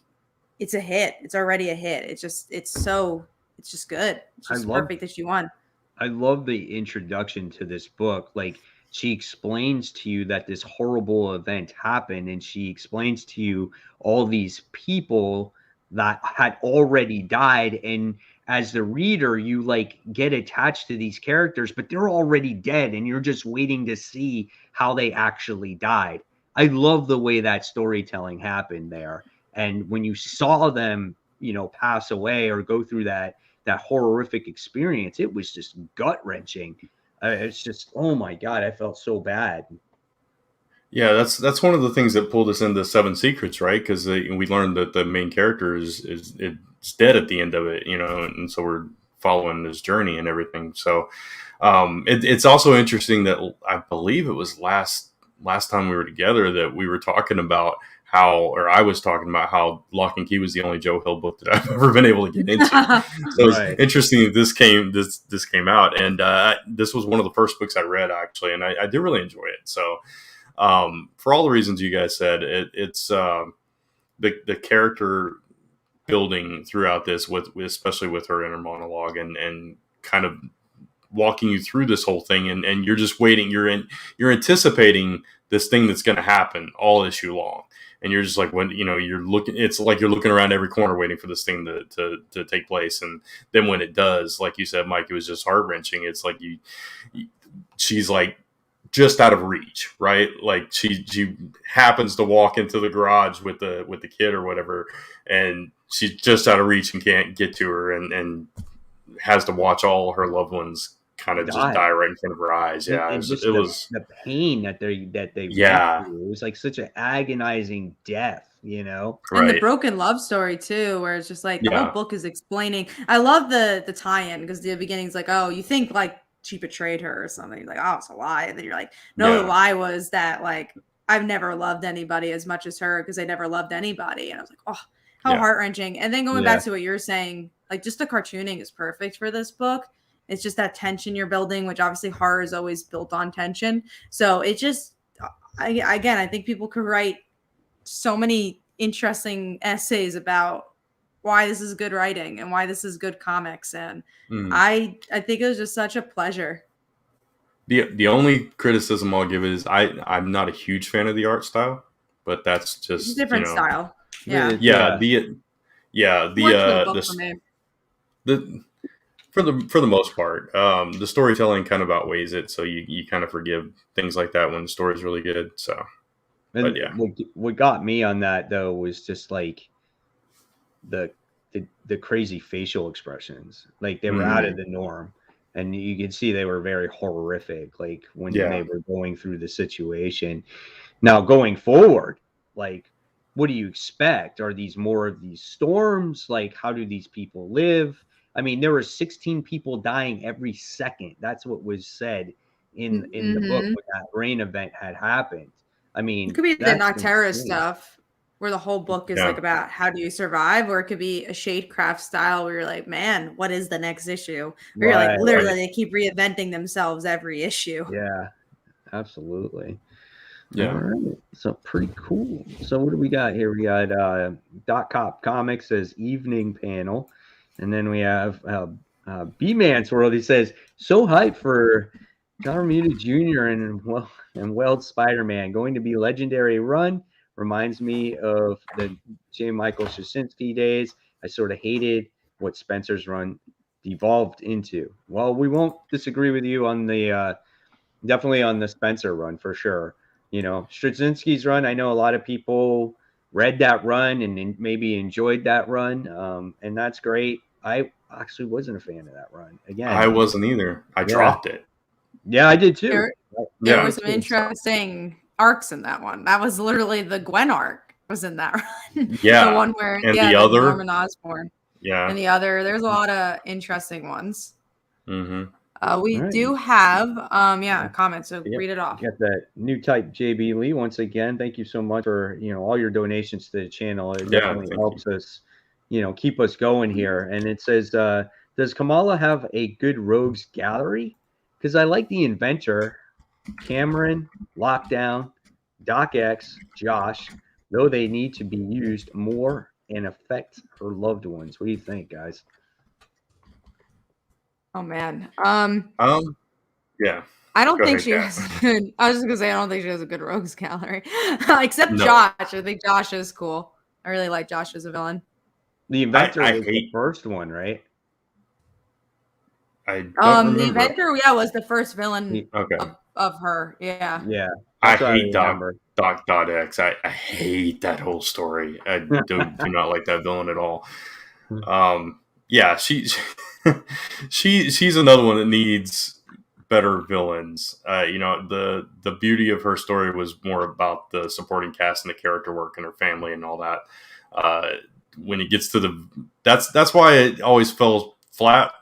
it's a hit. It's already a hit. It's just good. It's just perfect issue 1. I love the introduction to this book. Like, she explains to you that this horrible event happened, and she explains to you all these people that had already died. And as the reader, you like get attached to these characters, but they're already dead, and you're just waiting to see how they actually died. I love the way that storytelling happened there. And when you saw them, pass away or go through that horrific experience, it was just gut wrenching. It's just, oh my God, I felt so bad. Yeah, that's one of the things that pulled us into Seven Secrets, right? Because we learned that the main character is dead at the end of it, and so we're following his journey and everything. So it's also interesting that I believe it was last time we were together that we were talking about I was talking about how Lock and Key was the only Joe Hill book that I've ever been able to get into. So it's interesting that this came out, and this was one of the first books I read actually, and I did really enjoy it. So for all the reasons you guys said, it's the character building throughout this, especially with her inner monologue and kind of walking you through this whole thing, and you're just waiting. You're anticipating this thing that's going to happen all issue long. And you're just like, when you're looking, it's like you're looking around every corner waiting for this thing to take place. And then when it does, like you said, Mike, it was just heart wrenching. It's like she's like just out of reach, right? Like she happens to walk into the garage with the kid or whatever, and she's just out of reach and can't get to her, and has to watch all her loved ones kind of just die right in front of her eyes. Yeah, it was the pain that they yeah. It was like such an agonizing death, And the broken love story too, where it's just like the whole book is explaining. I love the tie-in because the beginning's like, oh, you think like she betrayed her or something. You're like, oh, it's a lie, and then you're like, no, the lie was that like I've never loved anybody as much as her because I never loved anybody, and I was like, oh. How heart-wrenching. And then going back Yeah. to what you're saying, like just the cartooning is perfect for this book. It's just that tension you're building, which obviously horror is always built on tension. So it just, I think people could write so many interesting essays about why this is good writing and why this is good comics. And I think it was just such a pleasure. The only criticism I'll give is I'm not a huge fan of the art style, but that's just It's a different style. Yeah. For the most part, the storytelling kind of outweighs it, so you kind of forgive things like that when the story's really good. So, but yeah, what got me on that though was just like the crazy facial expressions, like they were out of the norm, and you could see they were very horrific, like when they were going through the situation. Now going forward, like, what do you expect? Are these more of these storms? Like, how do these people live? I mean, there were 16 people dying every second. That's what was said in the book when that rain event had happened. I mean, it could be the Nocterra stuff, where the whole book is like about how do you survive, or it could be a Shadecraft style where you're like, man, what is the next issue? Where you're like, literally, they keep reinventing themselves every issue. Yeah, absolutely. Yeah. All right. So pretty cool. So what do we got here? We got Dot Cop Comics says evening panel. And then we have B-Man's World. He says, so hyped for John Romita Jr. and Weld Spider-Man. Going to be legendary run. Reminds me of the J. Michael Straczynski days. I sort of hated what Spencer's run devolved into. Well, we won't disagree with you on the definitely on the Spencer run for sure. You know, Straczynski's run, I know a lot of people read that run and maybe enjoyed that run, and that's great. I actually wasn't a fan of that run. Again, I wasn't either. I dropped it. Yeah, I did too. There was some interesting arcs in that one. That was literally the Gwen arc was in that run. Yeah, the one where the other Norman Osborn. Yeah, and the other. There's a lot of interesting ones. Mm-hmm. We do have comments, so read it off. Got that new type JB Lee once again. Thank you so much for all your donations to the channel. It definitely helps us, keep us going here. And it says, does Kamala have a good rogues gallery? Because I like the Inventor, Cameron, Lockdown, Doc X, Josh, though they need to be used more and affect her loved ones. What do you think, guys? Oh man. Yeah. I don't think she has a good. I was just gonna say I don't think she has a good rogues gallery, except Josh. I think Josh is cool. I really like Josh as a villain. The Inventor was the first one, right? I don't remember. The Inventor, was the first villain of her. Yeah. Yeah. I hate Doc X. I hate that whole story. I do not like that villain at all. Yeah, she's another one that needs better villains. The beauty of her story was more about the supporting cast and the character work and her family and all that. When it gets to that's why it always fell flat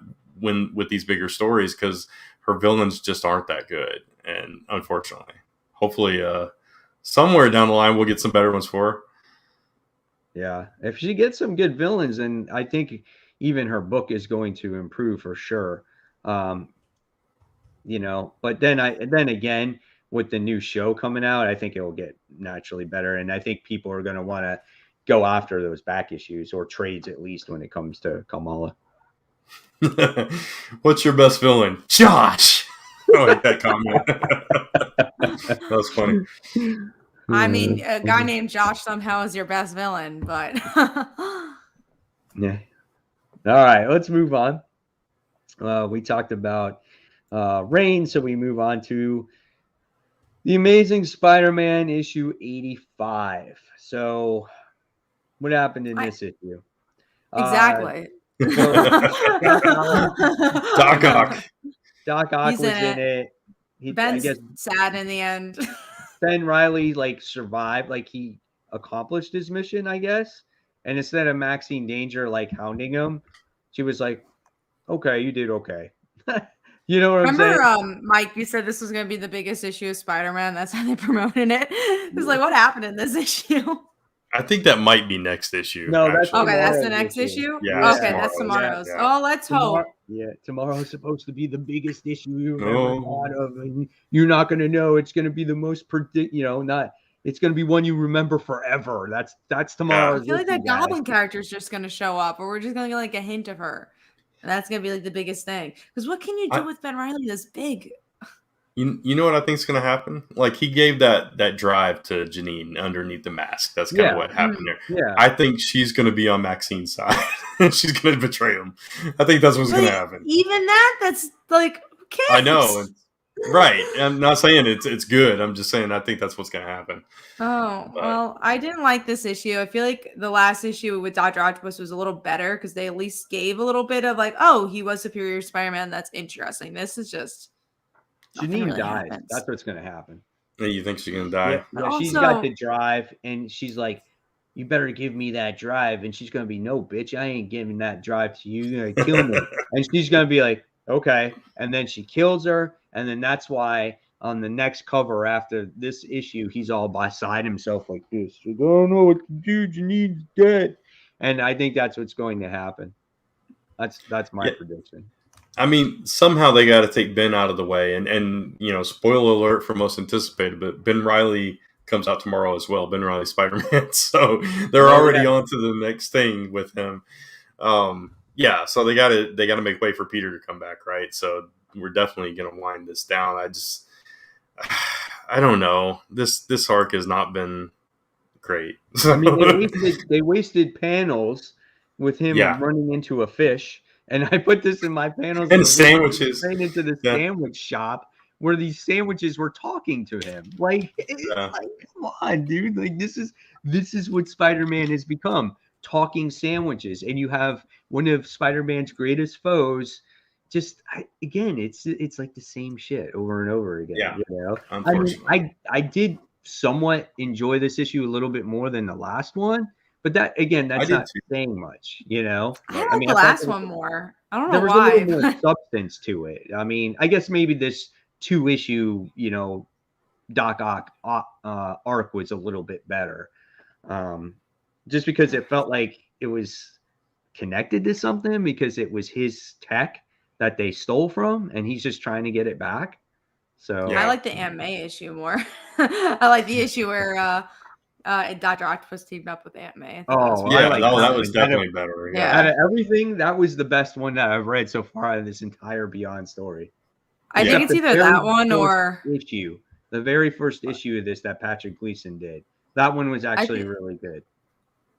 with these bigger stories, because her villains just aren't that good. And unfortunately, hopefully, somewhere down the line we'll get some better ones for her. Yeah, if she gets some good villains, then I think even her book is going to improve for sure. But then again, with the new show coming out, I think it will get naturally better. And I think people are going to want to go after those back issues or trades, at least when it comes to Kamala. What's your best villain? Josh! I like that comment. That was funny. I mean, a guy named Josh somehow is your best villain, but... Yeah. All right, let's move on. We talked about Reign, so we move on to The Amazing Spider-Man issue 85. So what happened in this issue? Exactly. Doc Ock. Doc Ock was in it. Ben's sad in the end. Ben Reilly survived, he accomplished his mission, I guess. And instead of Maxine Danger hounding him, she was like, "Okay, you did okay." You know what I'm saying? Remember, Mike, you said this was going to be the biggest issue of Spider-Man. That's how they promoted it. It's like, what happened in this issue? I think that might be next issue. No, that's actually. Okay, that's the tomorrow's next issue. issue? Yeah, Okay, that's tomorrow's. Yeah. Oh, let's hope. Tomorrow's supposed to be the biggest issue you've ever Oh. thought of, and you're not going to know. It's going to be the most it's going to be one you remember forever. That's tomorrow's. I feel like that issue, guys. Goblin character is just going to show up, or we're just going to get like a hint of her. And that's going to be like the biggest thing. Because what can you do with Ben Reilly that's big? You know what I think is going to happen? Like, he gave that drive to Janine underneath the mask. That's kind of what happened there. Yeah. I think she's going to be on Maxine's side. She's going to betray him. I think that's what's going to happen. Even that's like, who cares? I know. Right. I'm not saying it's good. I'm just saying I think that's what's going to happen. Oh, well, I didn't like this issue. I feel like the last issue with Dr. Octopus was a little better because they at least gave a little bit of like, oh, he was Superior Spider-Man. That's interesting. This is just... Janine really dies. happens. That's what's going to happen. Yeah, you think she's going to die? Yeah, she's got the drive, and she's like, you better give me that drive. And she's going to be, no, bitch, I ain't giving that drive to you. You're going to kill me. And she's going to be like, okay. And then she kills her. And then that's why on the next cover after this issue, he's all beside himself like this. I don't know what to do. Janine's dead. And I think that's what's going to happen. That's my prediction. I mean, somehow they got to take Ben out of the way. And spoiler alert for most anticipated, but Ben Reilly comes out tomorrow as well. Ben Reilly Spider-Man. So they're already on to the next thing with him. So they gotta make way for Peter to come back, right? So we're definitely gonna wind this down. I don't know. This arc has not been great. I mean, they wasted panels with him running into a fish. And I put this in my panels. And sandwiches. Right into the sandwich shop where these sandwiches were talking to him. Like, come on, dude. Like, this is what Spider-Man has become. Talking sandwiches. And you have one of Spider-Man's greatest foes. Again, it's like the same shit over and over again. Yeah, unfortunately. I mean, I did somewhat enjoy this issue a little bit more than the last one. But that's not saying much, I like the last one more. I don't know why. There was a little more substance to it. I mean, I guess maybe this 2-issue, Doc Ock arc was a little bit better. Just because it felt like it was connected to something because it was his tech that they stole from and he's just trying to get it back. So I like the Aunt May issue more. I like the issue where Dr. Octopus teamed up with Aunt May. That was definitely better. Yeah. Out of everything, that was the best one that I've read so far out of this entire Beyond story. I think it's either that one or the very first issue of this that Patrick Gleason did. That one was actually really good.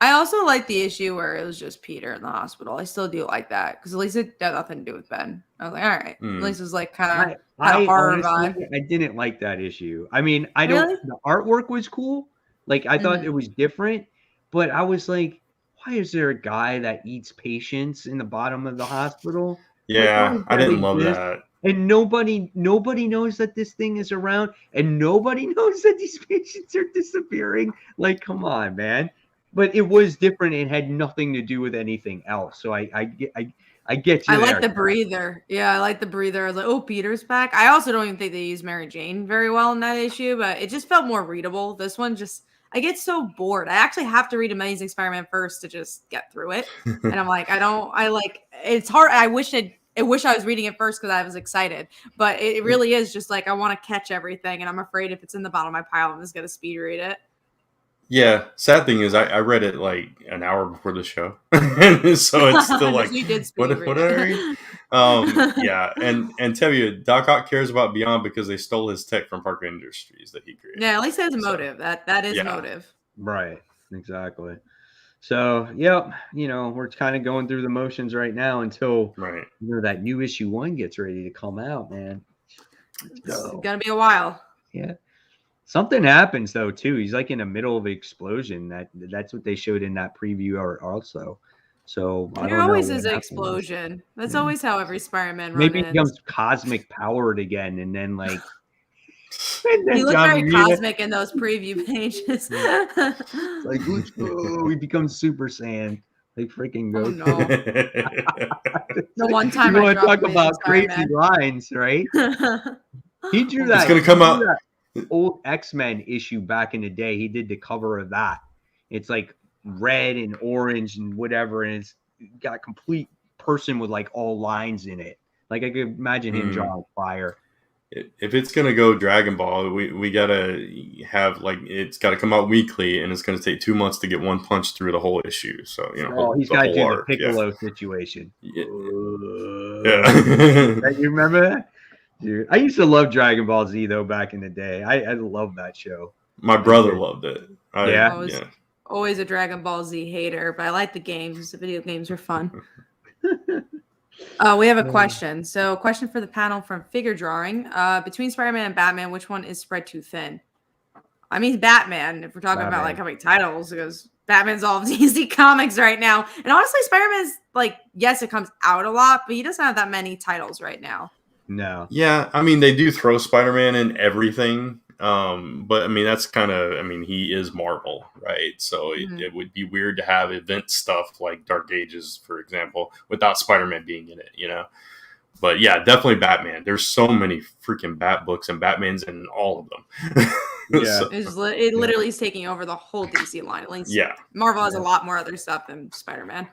I also like the issue where it was just Peter in the hospital. I still do like that because at least it had nothing to do with Ben. I was like, all right. At least it was like kind of horror vibe. I didn't like that issue. I mean, the artwork was cool. Like, I thought it was different, but I was like, why is there a guy that eats patients in the bottom of the hospital? Yeah, I didn't love that. And nobody knows that this thing is around, and nobody knows that these patients are disappearing. Like, come on, man. But it was different. It had nothing to do with anything else. So I get you. I like the breather. Yeah, I like the breather. I was like, oh, Peter's back. I also don't even think they used Mary Jane very well in that issue, but it just felt more readable. This one I get so bored. I actually have to read Amazing Spider-Man first to just get through it. And I'm like, it's hard. I wish I was reading it first because I was excited, but it really is just like, I want to catch everything. And I'm afraid if it's in the bottom of my pile, I'm just going to speed read it. Yeah. Sad thing is I read it like an hour before the show. So it's still like, you did what are you? Yeah. And Tevye, Doc Ock cares about Beyond because they stole his tech from Parker Industries that he created. Yeah, at least there's a motive. That is motive. Right. Exactly. So, we're kind of going through the motions right now until that new issue 1 gets ready to come out, man. It's going to be a while. Yeah. Something happens though too. He's like in the middle of an explosion. That's what they showed in that preview art also. So there always is an explosion. That's always how every Spider-Man maybe he becomes cosmic powered again, and then like he looked very cosmic in those preview pages. Like let's go. He becomes Super Saiyan. Like freaking go. Oh, no. The one time you want to talk about crazy lines, right? He drew that. It's gonna come out. Old X-Men issue back in the day. He did the cover of that, It's like red and orange and whatever, and it's got a complete person with like all lines in it. Like I could imagine him drawing fire. If it's gonna go Dragon Ball, we gotta have like it's got to come out weekly, and it's gonna take 2 months to get one punch through the whole issue. So he's got to do the Piccolo situation. Yeah. You remember that, dude? I used to love Dragon Ball Z though back in the day. I love that show. My brother loved it. I was always a Dragon Ball Z hater, but I like the games. The video games are fun. We have a question. So, question for the panel from Figure Drawing. Between Spider-Man and Batman, which one is spread too thin? I mean, Batman, if we're talking about like how many titles, because Batman's all of DC Comics right now. And honestly, Spider-Man's like, yes, it comes out a lot, but he doesn't have that many titles right now. No. Yeah, I mean, they do throw Spider-Man in everything. But I mean, that's kind of, I mean, he is Marvel, right? So it would be weird to have event stuff like Dark Ages, for example, without Spider-Man being in it, But yeah, definitely Batman. There's so many freaking Bat books, and Batman's in all of them. Yeah. So, it literally is taking over the whole DC line. At least Marvel has a lot more other stuff than Spider-Man.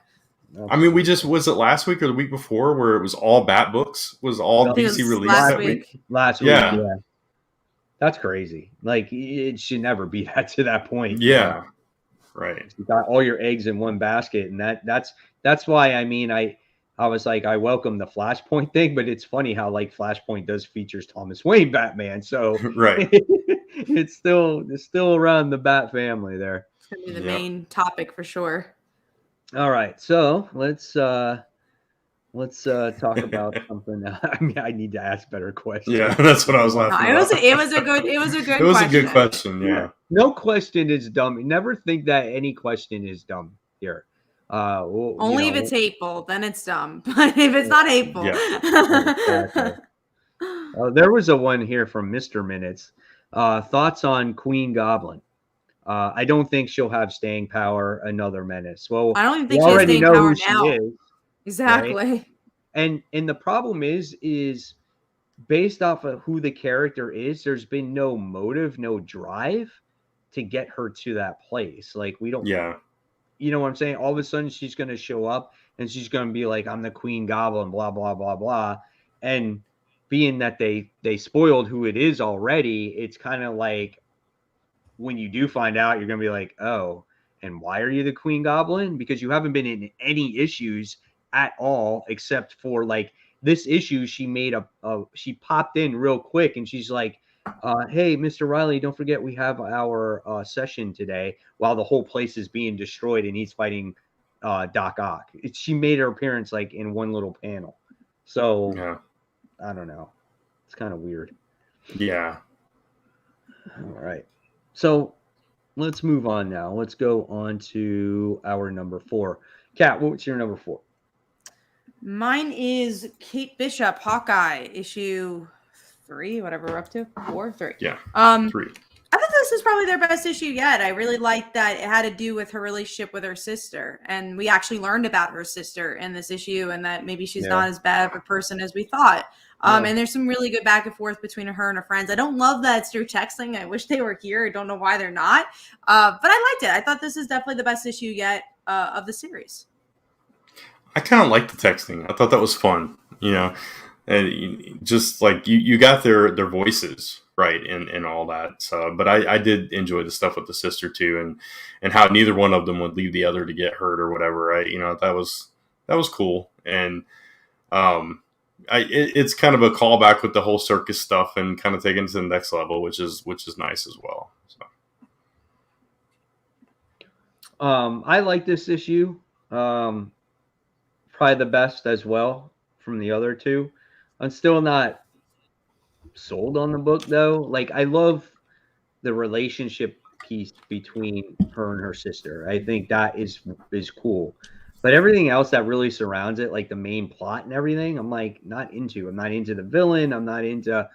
I mean, was it last week or the week before where it was all Bat books? Was all DC released that week? Last week, yeah. That's crazy. Like, it should never be that to that point. Yeah. Right. You got all your eggs in one basket. And that's why, I mean, I was like, I welcome the Flashpoint thing, but it's funny how like Flashpoint does features Thomas Wayne Batman. So right. it's still around the Bat family there. It's going to be the main topic for sure. All right. So let's talk about something. I mean, I need to ask better questions. Yeah, that's what I was laughing about. It was a good question. Yeah. No question is dumb. Never think that any question is dumb here. Only if it's hateful, then it's dumb. But if it's not hateful. Exactly. There was a one here from Mr. Minutes. Thoughts on Queen Goblin? I don't think she'll have staying power. Another menace. Well, I don't even think she has staying power now. She is. Exactly. Right? And the problem is based off of who the character is, there's been no motive, no drive to get her to that place. Like we don't you know what I'm saying? All of a sudden she's gonna show up and she's gonna be like, I'm the Queen Goblin, blah, blah, blah, blah. And being that they spoiled who it is already, it's kind of like when you do find out, you're gonna be like, oh, and why are you the Queen Goblin? Because you haven't been in any issues at all, except for like this issue. She made she popped in real quick and she's like, hey, Mr. Riley, don't forget we have our session today, while the whole place is being destroyed and he's fighting Doc Ock. She made her appearance like in one little panel. So I don't know. It's kind of weird. Yeah. All right. So let's move on now. Let's go on to our number 4. Kat, what's your number 4? Mine is Kate Bishop, Hawkeye, issue 3, whatever we're up to. 4, 3. Yeah. 3. I thought this is probably their best issue yet. I really liked that it had to do with her relationship with her sister. And we actually learned about her sister in this issue and that maybe she's not as bad of a person as we thought. And there's some really good back and forth between her and her friends. I don't love that it's through texting. I wish they were here. I don't know why they're not. But I liked it. I thought this is definitely the best issue yet of the series. I kind of liked the texting. I thought that was fun, and just like you got their voices right and all that. So, but I did enjoy the stuff with the sister too, and how neither one of them would leave the other to get hurt or whatever. Right? That was cool, and it's kind of a callback with the whole circus stuff and kind of taking it to the next level, which is nice as well. So. I like this issue. Probably the best as well from the other two. I'm still not sold on the book though. Like I love the relationship piece between her and her sister. I think that is cool. But everything else that really surrounds it, like the main plot and everything, I'm like not into. I'm not into the villain. I'm not into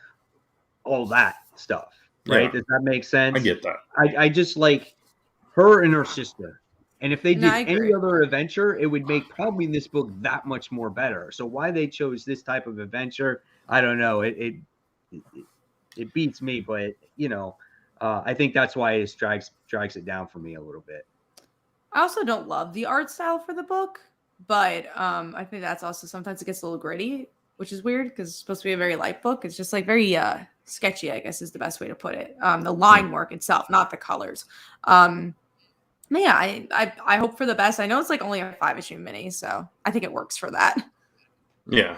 all that stuff. Right? Does that make sense? I get that. I just like her and her sister. And if they did any other adventure, it would make probably this book that much more better. So why they chose this type of adventure, I don't know. It beats me, but I think that's why it drags it down for me a little bit. I also don't love the art style for the book, but I think that's also sometimes it gets a little gritty, which is weird because it's supposed to be a very light book. It's just like very sketchy, I guess is the best way to put it. The line work itself, not the colors. But yeah, I hope for the best. I know it's like only a 5-issue mini, so I think it works for that. Yeah.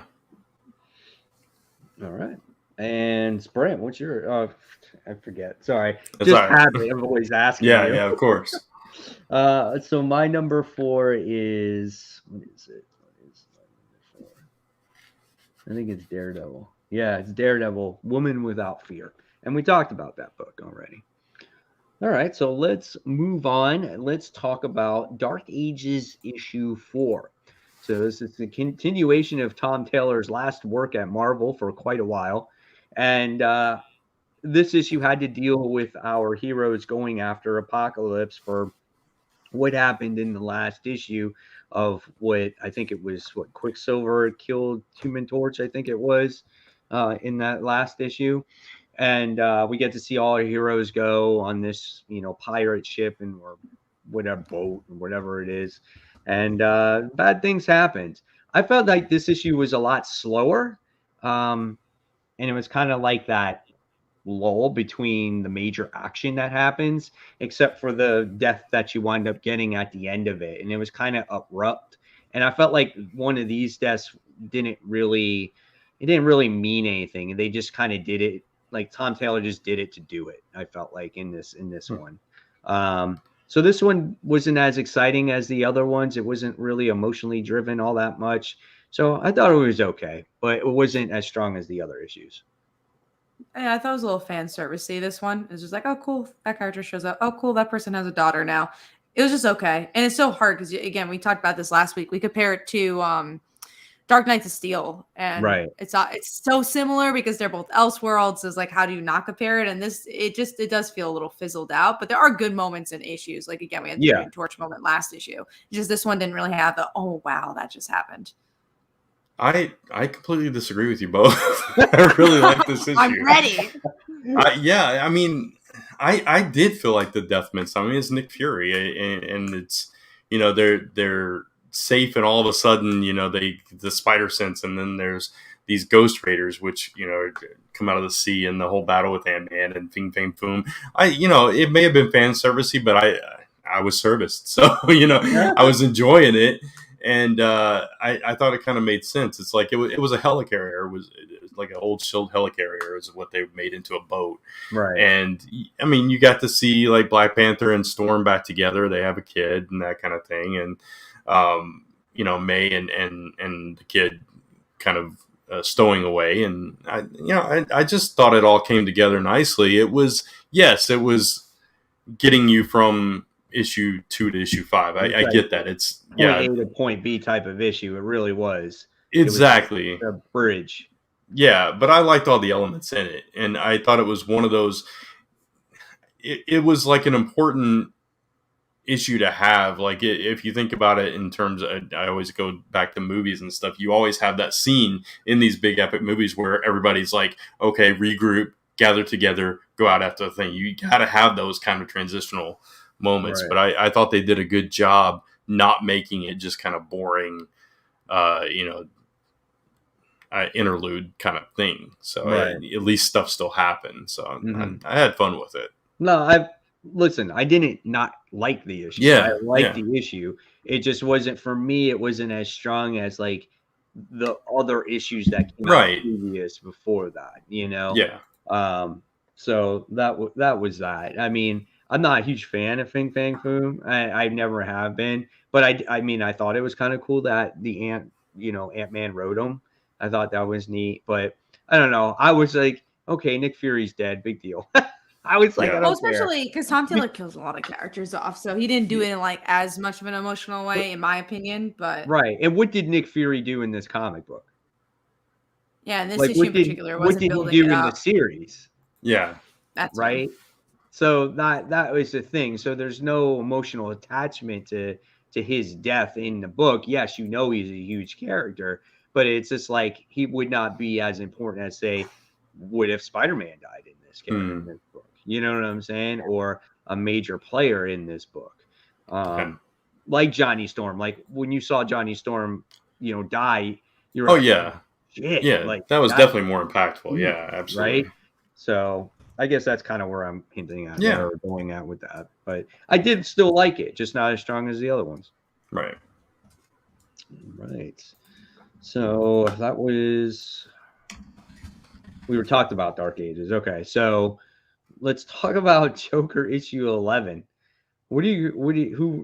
All right. And Brent, what's your? I forget. Sorry, That's just all right. habit of always asking. Yeah, you. yeah, of course. So my number 4 is what is it? What is my number 4? I think it's Daredevil. Yeah, it's Daredevil, Woman Without Fear, and we talked about that book already. All right, so let's move on. Let's talk about Dark Ages issue 4. So this is the continuation of Tom Taylor's last work at Marvel for quite a while, and this issue had to deal with our heroes going after Apocalypse for what happened in the last issue of what I think it was what Quicksilver killed Human Torch, I think it was in that last issue. And we get to see all our heroes go on this, pirate ship and or whatever boat or whatever it is. And bad things happened. I felt like this issue was a lot slower. And it was kind of like that lull between the major action that happens, except for the death that you wind up getting at the end of it. And it was kind of abrupt. And I felt like one of these deaths didn't really mean anything. They just kind of did it. Like Tom Taylor just did it to do it. I felt like in this one. So this one wasn't as exciting as the other ones. It wasn't really emotionally driven all that much. So I thought it was okay, but it wasn't as strong as the other issues. Yeah, I thought it was a little fan servicey. This one is just like, oh, cool, that character shows up. Oh, cool, that person has a daughter now. It was just okay, and it's so hard because again, we talked about this last week. We compare it to Dark Knights of Steel, and right. It's so similar because they're both Elseworlds. So it's like, how do you not compare it? And this, it does feel a little fizzled out, but there are good moments in issues. Like again, we had the Human Torch moment last issue. Just this one didn't really have the oh wow that just happened. I completely disagree with you both. I really like this issue. I'm ready. Yeah, I mean, I did feel like the death meant something. I mean, it's Nick Fury, and it's they're safe, and all of a sudden the spider sense, and then there's these ghost raiders, which come out of the sea, and the whole battle with Ant-Man and Fing Fang Foom. It may have been fan servicey, but I was serviced, so I was enjoying it. And I thought it kind of made sense. It's like it was a helicarrier. It was like an old shield helicarrier is what they made into a boat. Right. And I mean, you got to see like Black Panther and Storm back together. They have a kid and that kind of thing. And May and the kid kind of stowing away. And I just thought it all came together nicely. It was getting you from issue 2 to issue 5. I get that. It's point A to point B type of issue. It really was. Exactly. It was a bridge. Yeah, but I liked all the elements in it. And I thought it was one of those, it was like an important issue to have. Like if you think about it in terms of, I always go back to movies and stuff. You always have that scene in these big epic movies where everybody's like, okay, regroup, gather together, go out after the thing. You got to have those kind of transitional moments. Right. But I thought they did a good job not making it just kind of boring, interlude kind of thing. So right. At least stuff still happened. So I had fun with it. No, I didn't not like the issue. Yeah, I liked the issue. It just wasn't for me. It wasn't as strong as like the other issues that came out previous before that. Yeah. So that was that. I mean, I'm not a huge fan of Fing Fang Foom. I never have been, but I mean, I thought it was kind of cool that the Ant-Man wrote him. I thought that was neat, but I don't know. I was like, okay, Nick Fury's dead. Big deal. I was like, well, especially because Tom Taylor kills a lot of characters off, so he didn't do it in like as much of an emotional way, in my opinion. But right. And what did Nick Fury do in this comic book? Yeah, in this issue in particular, wasn't building it up. What did he do in the series? Yeah, that's right. So that was the thing. So there's no emotional attachment to his death in the book. Yes, he's a huge character, but it's just like he would not be as important as, say, what if Spider-Man died in this character in this book? You know what I'm saying? Or a major player in this book. like Johnny Storm. Like when you saw Johnny Storm, die, you're Oh like, yeah, shit. yeah. Like That was that's definitely more impactful. Yeah, absolutely. right. So I guess that's kind of where I'm hinting at Yeah. there, or going at with that. But I did still like it, just not as strong as the other ones. Right. Right. So that was, we were talked about Dark Ages. Okay, so let's talk about Joker issue 11. Who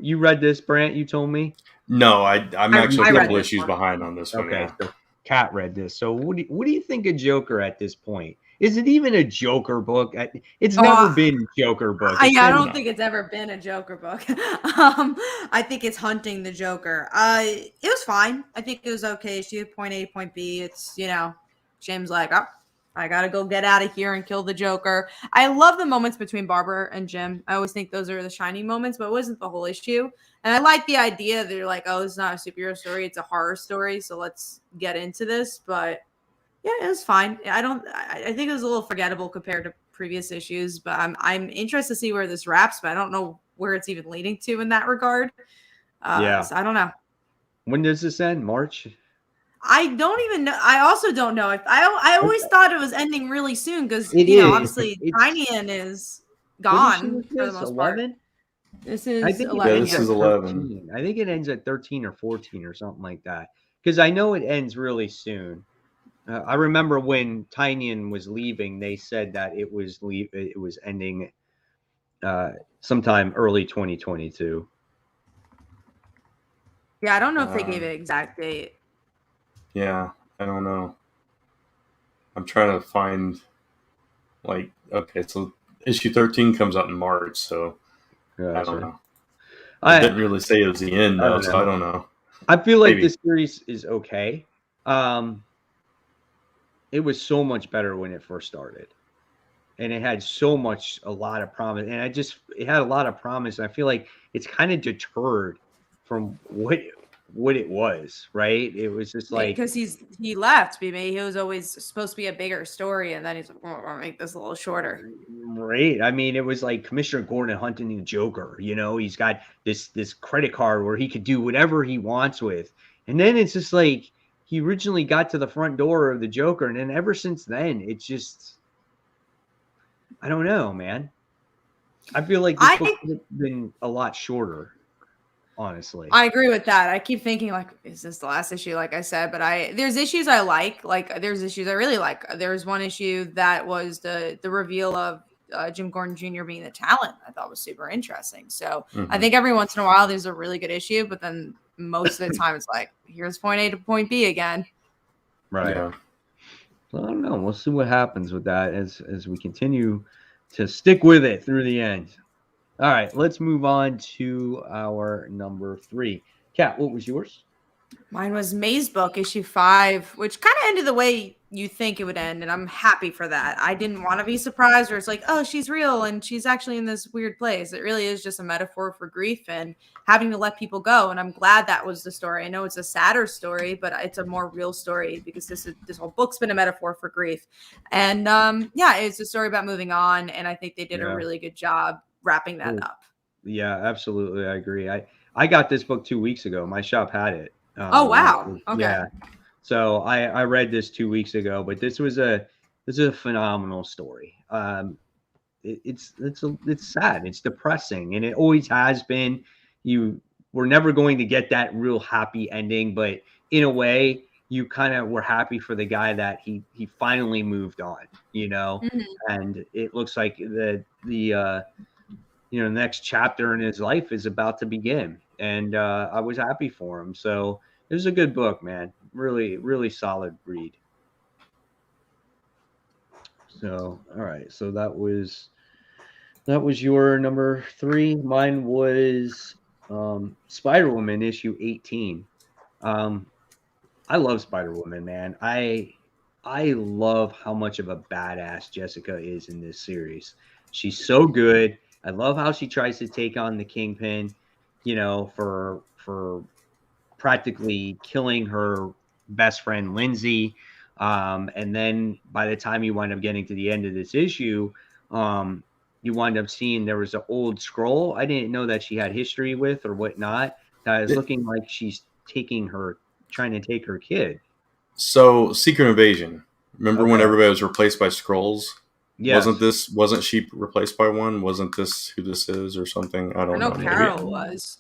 you read this, Brant? You told me. No, I'm actually a read couple this issues one. behind on this one. Okay, Yeah. so Kat read this. So what do you think of Joker at this point? Is it even a Joker book? It's never been a Joker book. I don't think it's ever been a Joker book. I think it's hunting the Joker. It was fine. I think it was okay. Issue point A, point B. It's, James like, oh, I gotta go get out of here and kill the Joker. I love the moments between Barbara and Jim. I always think those are the shining moments, but it wasn't the whole issue. And I like the idea that they're like, oh, it's not a superhero story, it's a horror story, so let's get into this. But yeah, it was fine. I think it was a little forgettable compared to previous issues, but I'm interested to see where this wraps, but I don't know where it's even leading to in that regard. So I don't know. When does this end? March? I don't even know. I also don't know. I always thought it was ending really soon because obviously Tynion is gone for the most part. This is 11. This is 11. I think it ends at 13 or 14 or something like that. Because I know it ends really soon. I remember when Tynion was leaving, they said that it was ending sometime early 2022. Yeah, I don't know if they gave an exact date. Yeah, I don't know. I'm trying to find, okay, so issue 13 comes out in March, so I don't know. I didn't really say it was the end, though, so I don't know. I feel like this series is okay. It was so much better when it first started. And it had a lot of promise. And it had a lot of promise. And I feel like it's kind of deterred from what it was, right? It was just like, because he left. He was always supposed to be a bigger story, and then he's like, "Well, I'll make this a little shorter." Right. I mean, it was like Commissioner Gordon hunting the Joker. He's got this credit card where he could do whatever he wants with, and then it's just like he originally got to the front door of the Joker, and then ever since then, it's just, I don't know, man. I feel like this book could have been a lot shorter. Honestly, I agree with that. I keep thinking, like, is this the last issue? Like I said, but there's issues I like there's issues I really like. There's one issue that was the reveal of Jim Gordon Jr. being the Talon. I thought was super interesting. So I think every once in a while there's a really good issue, but then most of the time it's like, here's point A to point B again. Right. Yeah. So I don't know. We'll see what happens with that as we continue to stick with it through the end. All right, let's move on to our number 3. Kat, what was yours? Mine was May's book, issue 5, which kind of ended the way you think it would end, and I'm happy for that. I didn't want to be surprised where it's like, oh, she's real and she's actually in this weird place. It really is just a metaphor for grief and having to let people go, and I'm glad that was the story. I know it's a sadder story, but it's a more real story because this whole book's been a metaphor for grief. And it's a story about moving on, and I think they did a really good job wrapping that up. Yeah, absolutely. I agree. I got this book 2 weeks ago. My shop had it. Oh, wow. Okay. Yeah. So I read this 2 weeks ago, but this is a phenomenal story. It's sad. It's depressing, and it always has been. We're never going to get that real happy ending, but in a way, you kind of were happy for the guy that he finally moved on, and it looks like the next chapter in his life is about to begin. And I was happy for him. So it was a good book, man. Really, really solid read. So, all right. So that was your number 3. Mine was Spider-Woman issue 18. I love Spider-Woman, man. I love how much of a badass Jessica is in this series. She's so good. I love how she tries to take on the Kingpin, for practically killing her best friend, Lindsay. And then by the time you wind up getting to the end of this issue, you wind up seeing there was an old scroll I didn't know that she had history with or whatnot, that is looking like she's trying to take her kid. So Secret Invasion. Remember when everybody was replaced by Skrulls? Yes. Wasn't she replaced by one? Wasn't this who this is or something? I don't know. Carol was.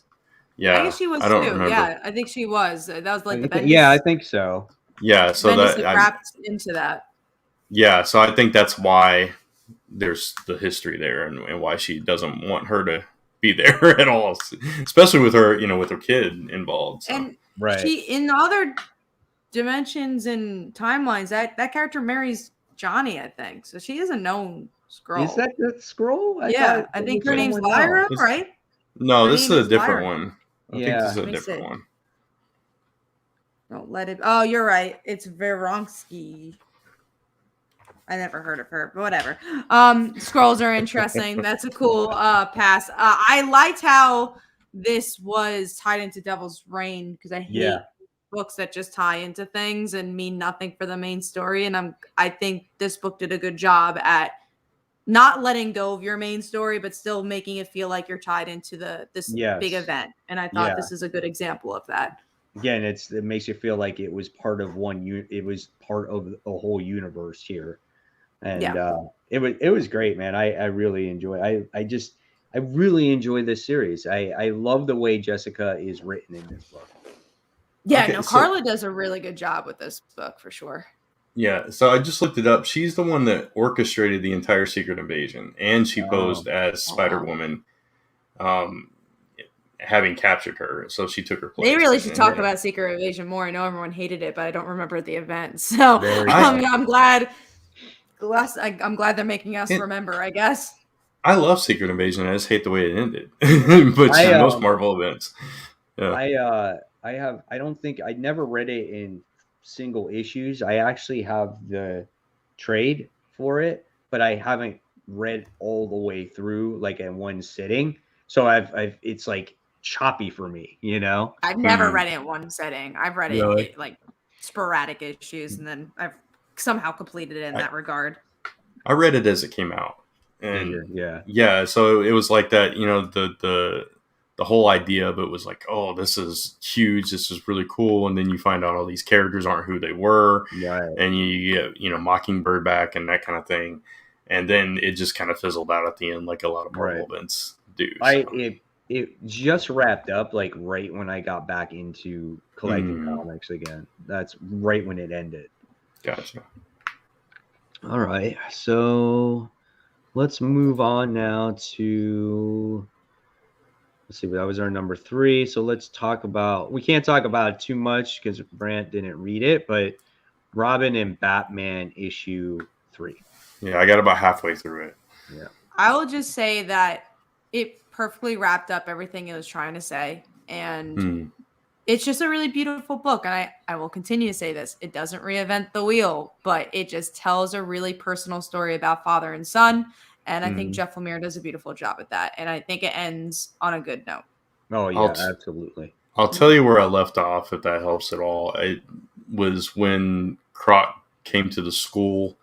Yeah, I guess she was I don't too. remember. Yeah, I think she was. That was like the Bendis. Yeah, I think so. Yeah, so Bendis that wrapped into that. Yeah, so I think that's why there's the history there, and why she doesn't want her to be there at all, especially with her, with her kid involved. So. And right, she in other dimensions and timelines, that character marries Johnny, I think. So she is a known Skrull. Is that the Skrull? I think her name's Lyra, right? No, this is a different one. I think this is a different one. Don't let it. Oh, you're right. It's Veronsky. I never heard of her, but whatever. Skrulls are interesting. That's a cool pass. I liked how this was tied into Devil's Reign because I hate books that just tie into things and mean nothing for the main story. And I think this book did a good job at not letting go of your main story, but still making it feel like you're tied into this big event. And I thought this is a good example of that. Again, it makes you feel like it was part of it was part of a whole universe here. And it was great, man. I really enjoy I really enjoy this series. I love the way Jessica is written in this book. Yeah, Carla does a really good job with this book for sure. Yeah, so I just looked it up. She's the one that orchestrated the entire Secret Invasion, and she posed as Spider-Woman, having captured her. So she took her place. They really should talk about Secret Invasion more. I know everyone hated it, but I don't remember the event. So I'm glad. I'm glad they're making us remember, I guess. I love Secret Invasion. I just hate the way it ended. But most Marvel events. Yeah. I never read it in single issues. I actually have the trade for it, but I haven't read all the way through like in one sitting. So it's like choppy for me, I've never read it in one sitting. I've read it like sporadic issues, and then I've somehow completed it in that regard. I read it as it came out, and so it was like that. The whole idea of it was like, oh, this is huge, this is really cool, and then you find out all these characters aren't who they were, and you get Mockingbird back and that kind of thing, and then it just kind of fizzled out at the end, like a lot of Marvel events do. It just wrapped up like right when I got back into collecting comics again. That's right when it ended. Gotcha. All right, so let's move on now to, let's see, that was our number 3. So let's talk about, we can't talk about it too much because Brant didn't read it, but Robin and Batman issue 3. Yeah, I got about halfway through it. Yeah. I will just say that it perfectly wrapped up everything it was trying to say. And it's just a really beautiful book. And I will continue to say this. It doesn't reinvent the wheel, but it just tells a really personal story about father and son. And I think Jeff Lemire does a beautiful job at that. And I think it ends on a good note. Oh, yeah, absolutely. I'll tell you where I left off, if that helps at all. It was when Croc came to the school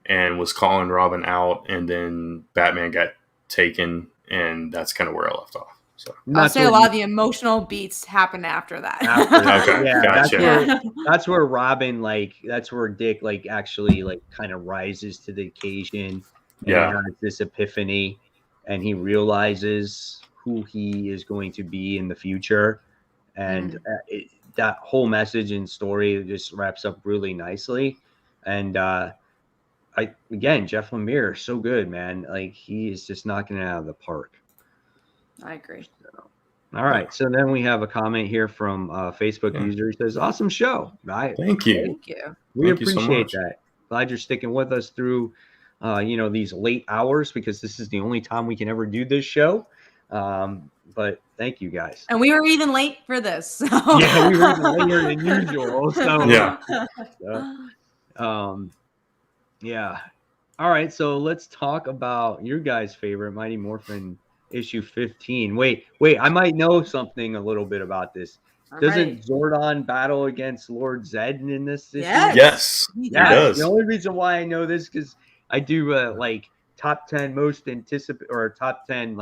and was calling Robin out, and then Batman got taken, and that's kind of where I left off. So I'll say a lot of the emotional beats happen after that. Okay, yeah, gotcha. That's where Robin, that's where Dick, actually, kind of rises to the occasion. And has this epiphany, and he realizes who he is going to be in the future. And that whole message and story just wraps up really nicely. And again, Jeff Lemire, so good, man. He is just knocking it out of the park. I agree. So, all right. So then we have a comment here from Facebook user. He says, awesome show. Right. Thank you. Thank you. We appreciate that. Glad you're sticking with us through, these late hours, because this is the only time we can ever do this show. But thank you guys. And we were even late for this. So. Yeah, we were even later than usual. So, yeah. All right. So let's talk about your guys' favorite Mighty Morphin issue 15. Wait, I might know something a little bit about this. Doesn't Zordon battle against Lord Zed in this issue? Yes, he does. The only reason why I know this because I do top 10 most anticipated or top 10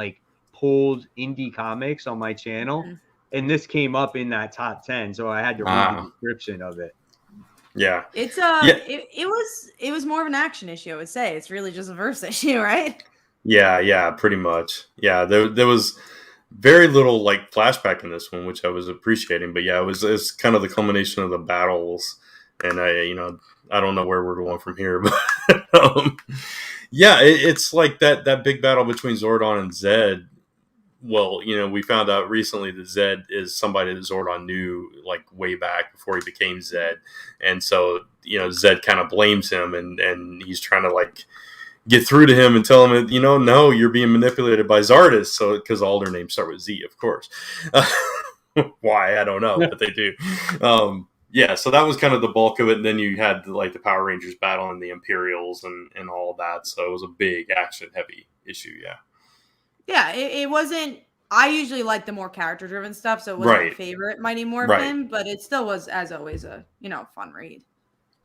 pulled indie comics on my channel. and this came up in that top 10, so I had to read the description of it. Yeah, it's it was more of an action issue. I would say it's really just a verse issue, right? Yeah, pretty much. Yeah, there was very little like flashback in this one, which I was appreciating. But yeah, it's kind of the culmination of the battles, and I don't know where we're going from here, but yeah, it's like that big battle between Zordon and Zed. Well, we found out recently that Zed is somebody that Zordon knew like way back before he became Zed, and so Zed kind of blames him, and he's trying to like get through to him and tell him, no, you're being manipulated by Zardoz. So, because all their names start with Z, of course. Why? I don't know, but they do. Yeah, so that was kind of the bulk of it. And then you had like the Power Rangers battle and the Imperials and all of that. So it was a big action-heavy issue, yeah. Yeah, it wasn't... I usually like the more character-driven stuff, so it wasn't my favorite Mighty Morphin, but it still was, as always, a fun read.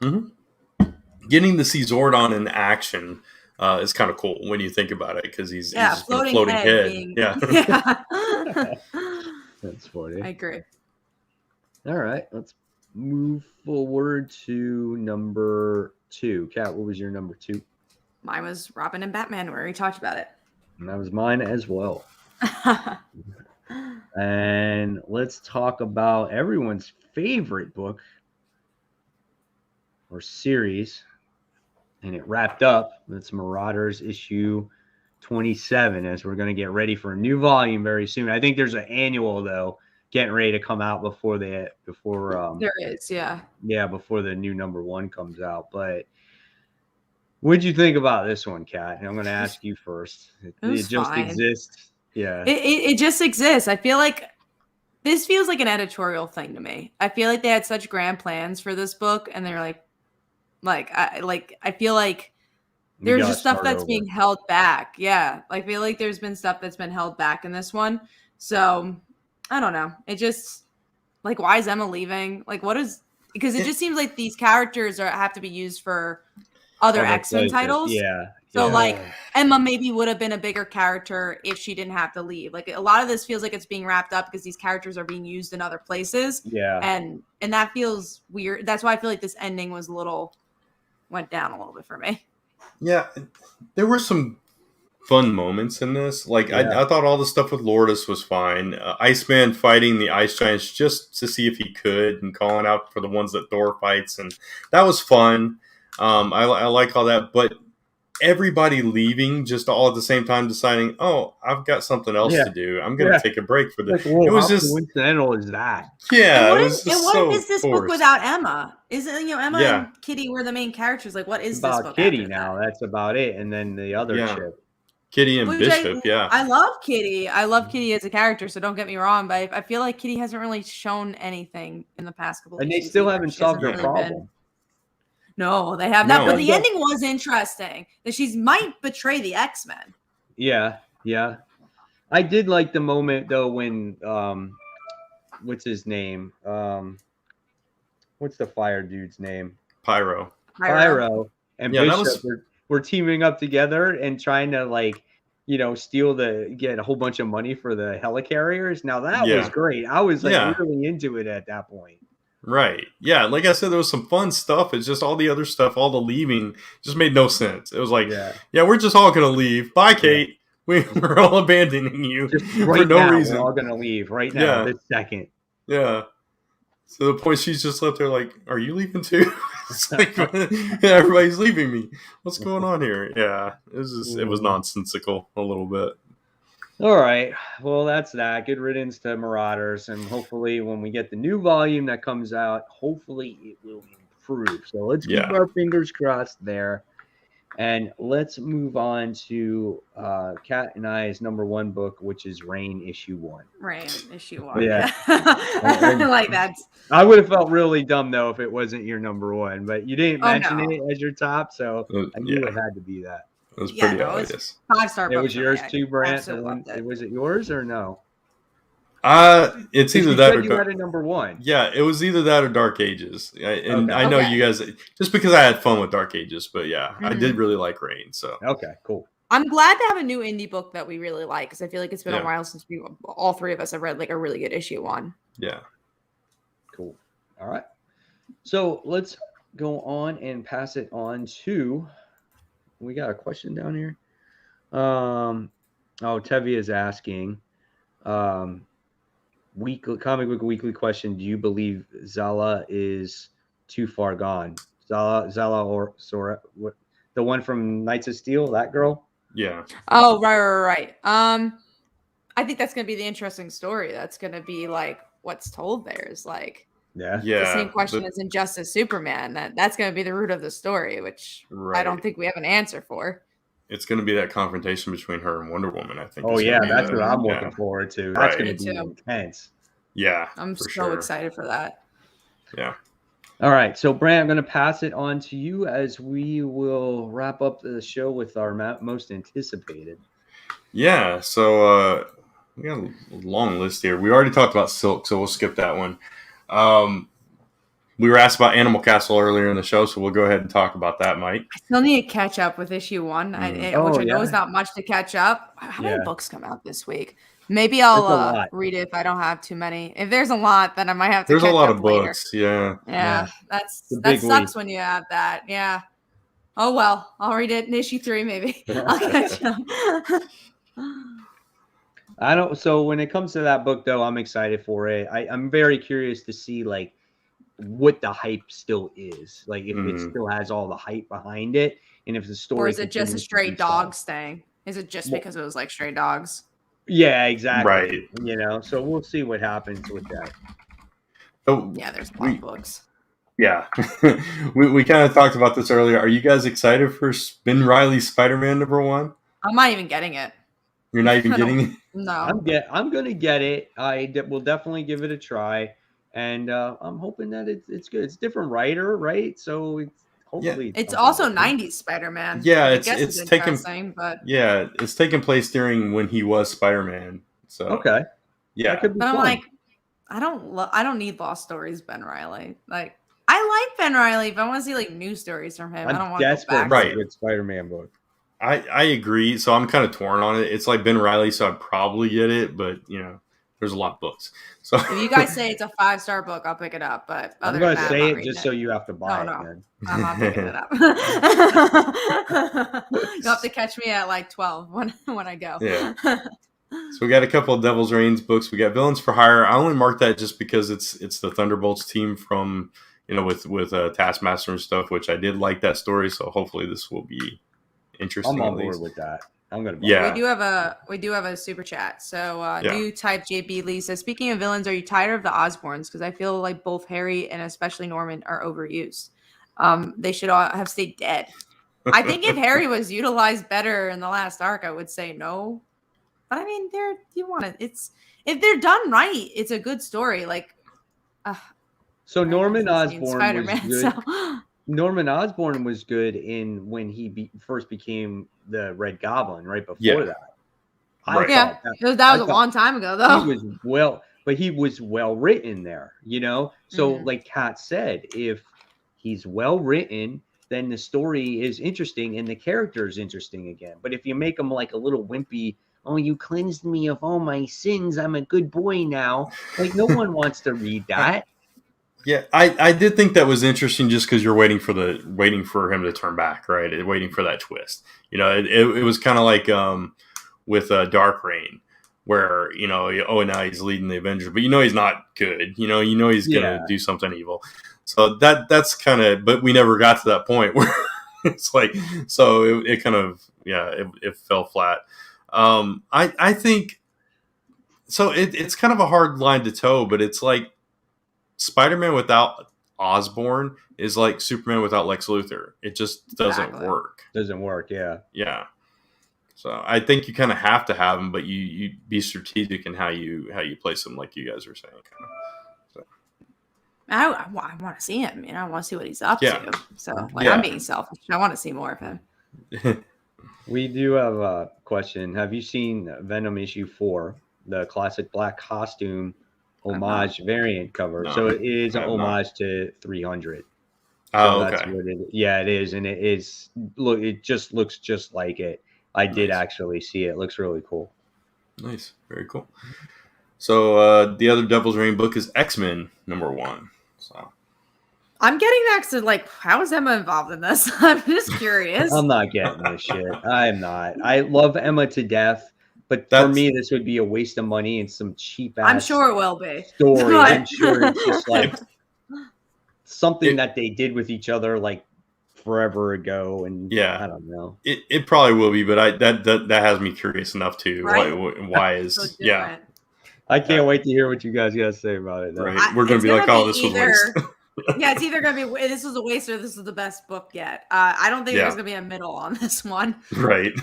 Mm-hmm. Getting to see Zordon in action is kind of cool when you think about it, because he's just a floating head. Yeah. That's funny. I agree. All right, let's move forward to number 2. Kat, what was your number 2? Mine was Robin and Batman. We already talked about it. And that was mine as well. And let's talk about everyone's favorite book or series. And it wrapped up. It's Marauders issue 27, as we're going to get ready for a new volume very soon. I think there's an annual, though, getting ready to come out before there is, before the new number 1 comes out. But what'd you think about this one, Kat? I'm going to ask you first. It just exists. Yeah. It just exists. I feel like this feels like an editorial thing to me. I feel like they had such grand plans for this book, and they're I feel like there's just stuff that's being held back. Yeah. I feel like there's been stuff that's been held back in this one. So I don't know. It just like, why is Emma leaving? Like, what is, because it just seems like these characters have to be used for other X-Men titles. Yeah. So like Emma maybe would have been a bigger character if she didn't have to leave. Like a lot of this feels like it's being wrapped up because these characters are being used in other places. Yeah. And that feels weird. That's why I feel like this ending went down a little bit for me. Yeah. There were some fun moments in this. Like I thought all the stuff with Lourdes was fine. Iceman fighting the Ice Giants just to see if he could and calling out for the ones that Thor fights. And that was fun. I like all that, but everybody leaving just all at the same time deciding, oh, I've got something else to do. I'm going to take a break for this. Like, it was just coincidental is that. Yeah. What is this book without Emma? Isn't Emma and Kitty were the main characters? Like, what is this book? Kitty now. That's about it. And then the other chip. Kitty and Bishop, I love Kitty. I love Kitty as a character, so don't get me wrong, but I feel like Kitty hasn't really shown anything in the past couple of years. And they still haven't solved their problem. No, they have not. But the ending was interesting. That she might betray the X-Men. Yeah. I did like the moment though when what's his name? What's the fire dude's name? Pyro. And Bishop were teaming up together and trying to get a whole bunch of money for the helicarriers. Now that was great. I was really into it at that point. Right. Yeah. Like I said, there was some fun stuff. It's just all the other stuff, all the leaving just made no sense. It was like, we're just all going to leave. Bye, Kate. We're all abandoning you for no reason. We're all going to leave right now, this second. Yeah. So the point she's just left there like, are you leaving too? It's like, everybody's leaving me. What's going on here? Yeah. It was nonsensical a little bit. All right. Well, that's that. Good riddance to Marauders. And hopefully when we get the new volume that comes out, hopefully it will improve. So let's keep our fingers crossed there. And let's move on to Kat and I's number 1 book, which is Rain issue 1. Rain issue 1. Yeah. I like that. I would have felt really dumb, though, if it wasn't your number 1. But you didn't mention it as your top, so I knew it had to be that. It was pretty obvious. 5-star book. It was yours too, Brant? Was it yours or no? It's either that or you had a number 1. Yeah, it was either that or Dark Ages. I know you guys, just because I had fun with Dark Ages, but I did really like Rain. So okay, cool. I'm glad to have a new indie book that we really like because I feel like it's been a while since all three of us have read like a really good issue one. Yeah. Cool. All right. So let's go on and pass it on to. We got a question down here. Tevi is asking, weekly comic book weekly question. Do you believe Zala is too far gone? Zala or Sora, what, the one from Knights of Steel, that girl? Yeah. Oh, right. I think that's gonna be the interesting story. That's gonna be like what's told there is like the same question as Injustice Superman. That's gonna be the root of the story, which I don't think we have an answer for. It's going to be that confrontation between her and Wonder Woman, I think. Oh, yeah, that's what I'm looking forward to. That's going to be intense. Yeah, I'm so excited for that. Yeah. All right, so Brant, I'm going to pass it on to you as we will wrap up the show with our most anticipated. Yeah, so we got a long list here. We already talked about Silk, so we'll skip that one. We were asked about Animal Castle earlier in the show, so we'll go ahead and talk about that, Mike. I still need to catch up with issue 1, which I know is not much to catch up. How many books come out this week? Maybe I'll read it if I don't have too many. If there's a lot, then I might have to catch up later. There's a lot of books, Yeah, that sucks when you have that, yeah. Oh, well, I'll read it in issue 3 maybe. I'll catch up. So when it comes to that book, though, I'm excited for it. I'm very curious to see, like, what the hype still is, like if it still has all the hype behind it, and if the story, or is it just a stray dogs thing? Is it just because it was like stray dogs? Yeah, exactly. Right. You know, so we'll see what happens with that. So yeah, there's a lot of books. Yeah, we kind of talked about this earlier. Are you guys excited for Ben Reilly's Spider-Man #1? I'm not even getting it. You're not even getting it? No. I'm gonna get it. I will definitely give it a try. And I'm hoping that it's good. It's a different writer, right? So hopefully it's also 90s Spider-Man. Yeah, it's taking but it's taking place during when he was Spider-Man. So okay, yeah. But I'm like, I don't need Lost Stories Ben Reilly. Like I like Ben Reilly, but I want to see like new stories from him. I don't want to go back. Right, good Spider-Man book. I agree. So I'm kind of torn on it. It's like Ben Reilly, so I'd probably get it, but you know. There's a lot of books. So if you guys say it's a 5-star book, I'll pick it up. But I'm going to say it just so you have to buy it. Man. I'm not picking it up. You'll have to catch me at like 12 when I go. Yeah. So we got a couple of Devil's Reigns books. We got Villains for Hire. I only marked that just because it's the Thunderbolts team from with Taskmaster and stuff, which I did like that story. So hopefully this will be interesting. I'm on board with that. I'm gonna. Yeah, we do have a super chat. So new type JB Lee says, speaking of villains, are you tired of the Osborns? Because I feel like both Harry and especially Norman are overused. They should all have stayed dead. I think if Harry was utilized better in the last arc, I would say no. But I mean, if they're done right, it's a good story. Like, so Norman Osborn was good. So. Norman Osborn was good in when he first became the Red Goblin, right before that. That was a long time ago, though. He was well written there, you know. So, like Kat said, if he's well written, then the story is interesting and the character is interesting again. But if you make him like a little wimpy, oh, you cleansed me of all my sins, I'm a good boy now. Like no one wants to read that. Yeah, I did think that was interesting just because you're waiting for him to turn back, right? Waiting for that twist. You know, it was kind of like with Dark Reign, where now he's leading the Avengers, but he's not good. You know he's gonna do something evil. So that's kind of, but we never got to that point where it's like, so it kind of it fell flat. I think so. It's kind of a hard line to toe, but it's like. Spider-Man without Osborn is like Superman without Lex Luthor. It just doesn't work. Doesn't work, yeah. Yeah. So I think you kind of have to have them, but you be strategic in how you place them, like you guys are saying. So. I want to see him. I want to see what he's up to. So I'm being selfish. I want to see more of him. We do have a question. Have you seen Venom issue 4, the classic black costume? Homage variant cover. So it is an homage to 300. Oh, so that's what it is. Yeah, it is. And it is, look, it just looks just like it. I did actually see it. It looks really cool. Nice. Very cool. So the other Devil's Reign book is X-Men #1. So I'm getting next to like, how is Emma involved in this? I'm just curious. I'm not getting this shit. I'm not. I love Emma to death, but for me, this would be a waste of money and some cheap ass. I'm sure it will be. Story. I'm sure it's just like something that they did with each other like forever ago, and I don't know. It probably will be, but that has me curious enough too. Right? Why is So I can't wait to hear what you guys got to say about it. Right. We're going to be like, oh, this was waste. Yeah, it's either going to be this was a waste or this is the best book yet. I don't think there's going to be a middle on this one. Right.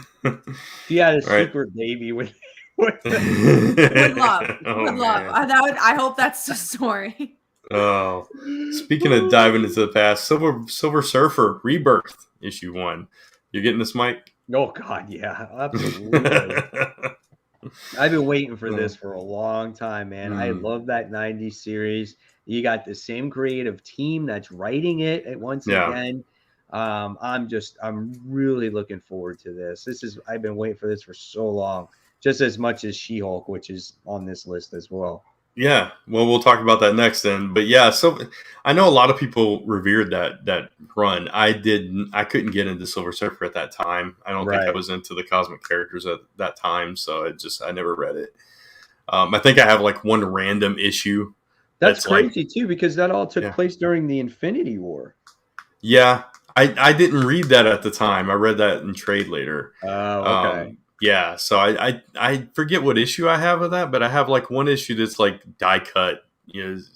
She had a secret baby with would love. I hope that's the story. Oh, speaking of diving into the past, Silver Surfer Rebirth #1. You're getting this, Mike? Oh God, yeah, absolutely. I've been waiting for this for a long time, man. I love that 90s series. You got the same creative team that's writing it once again. I'm really looking forward to this. I've been waiting for this for so long, just as much as She-Hulk, which is on this list as well. Yeah, well, we'll talk about that next then. But yeah, so I know a lot of people revered that run. I couldn't get into Silver Surfer at that time. I don't think I was into the cosmic characters at that time, so I never read it. I think I have like one random issue. That's crazy too, because that all took place during the Infinity War. Yeah, I didn't read that at the time. I read that in trade later. Oh, okay. Yeah, so I forget what issue I have of that, but I have like one issue that's like die cut,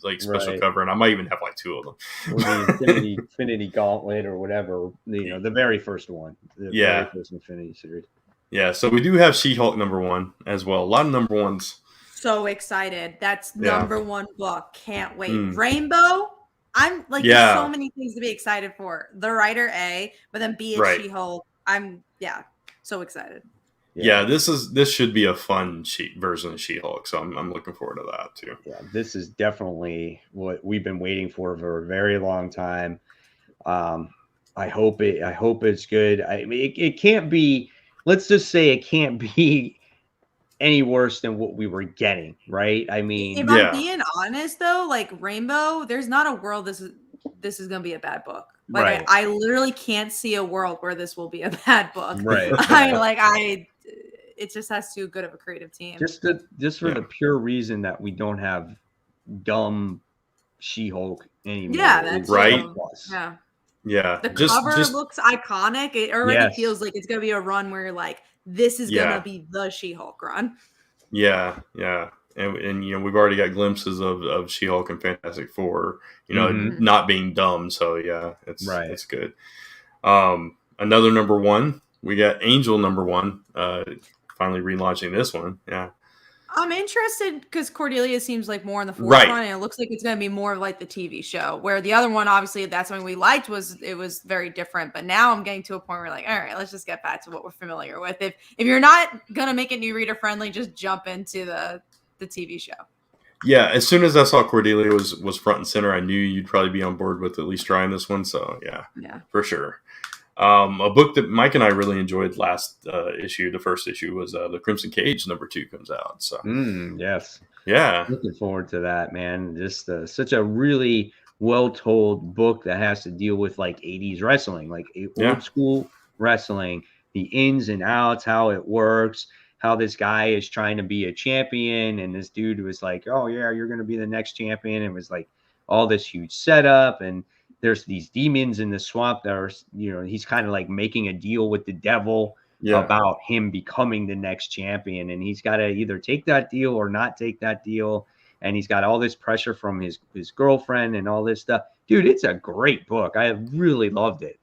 like special cover, and I might even have like two of them. Or the Infinity Gauntlet or whatever, the very first one. The very first Infinity series. Yeah, so we do have She-Hulk #1 as well. A lot of #1s. So excited. That's #1 book. Can't wait. Rainbow. I'm like, there's so many things to be excited for. The writer A, but then B is She-Hulk. I'm so excited. Yeah, this should be a fun version of She-Hulk, so I'm looking forward to that too. Yeah, this is definitely what we've been waiting for a very long time. I hope it's good. I mean, it can't be. Let's just say it can't be any worse than what we were getting, right? I mean, if I'm being honest though, like Rainbow, there's not a world this is gonna be a bad book. Like I literally can't see a world where this will be a bad book. Right. It just has too good of a creative team. Just for the pure reason that we don't have dumb She-Hulk anymore. Yeah, that's right. Yeah. The cover looks iconic. It already feels like it's gonna be a run where you're like, this is gonna be the She-Hulk run. Yeah. And we've already got glimpses of She-Hulk and Fantastic Four, not being dumb. So it's good. Another #1, we got Angel #1. Finally relaunching this one. Yeah. I'm interested because Cordelia seems like more in the forefront, and it looks like it's going to be more of like the TV show. Where the other one, obviously, that's something we liked, was very different. But now I'm getting to a point where like, all right, let's just get back to what we're familiar with. If you're not going to make it new reader friendly, just jump into the TV show. Yeah, as soon as I saw Cordelia was front and center, I knew you'd probably be on board with at least trying this one. So yeah, for sure. A book that Mike and I really enjoyed last issue, the first issue, was the Crimson Cage #2 comes out. So yes, looking forward to that, man. Just such a really well told book that has to deal with like 80s wrestling, like old school wrestling, the ins and outs, how it works, how this guy is trying to be a champion, and this dude was like, oh yeah, you're gonna be the next champion. It was like all this huge setup, and there's these demons in the swamp that are, he's kind of like making a deal with the devil about him becoming the next champion. And he's got to either take that deal or not take that deal. And he's got all this pressure from his girlfriend and all this stuff. Dude, it's a great book. I really loved it.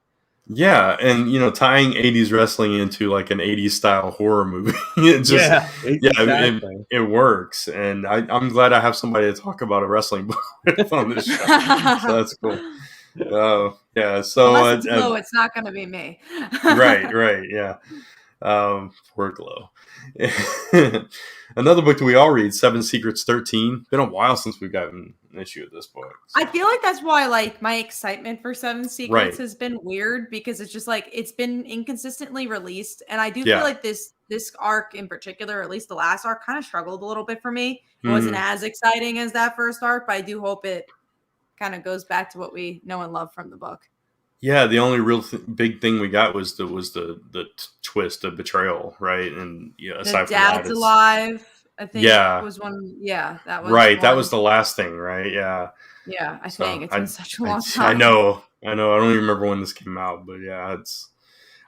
Yeah. And, tying 80s wrestling into like an 80s style horror movie, it works. And I'm glad I have somebody to talk about a wrestling book with on this show. So that's cool. So unless it's Flo, it's not going to be me. right, yeah. Poor Glow. Another book that we all read, Seven Secrets 13. Been a while since we've gotten an issue of this book. So. I feel like that's why like my excitement for Seven Secrets has been weird, because it's just like it's been inconsistently released, and I do feel like this arc in particular, or at least the last arc, kind of struggled a little bit for me. It wasn't as exciting as that first arc, but I do hope it kind of goes back to what we know and love from the book. Yeah, the only real big thing we got was the twist of betrayal, right? And aside the dad's from that, alive. I think was one. Yeah, that was right. One. That was the last thing, right? Yeah. Yeah, I think it's been such a long time. I know. I don't even remember when this came out, but yeah,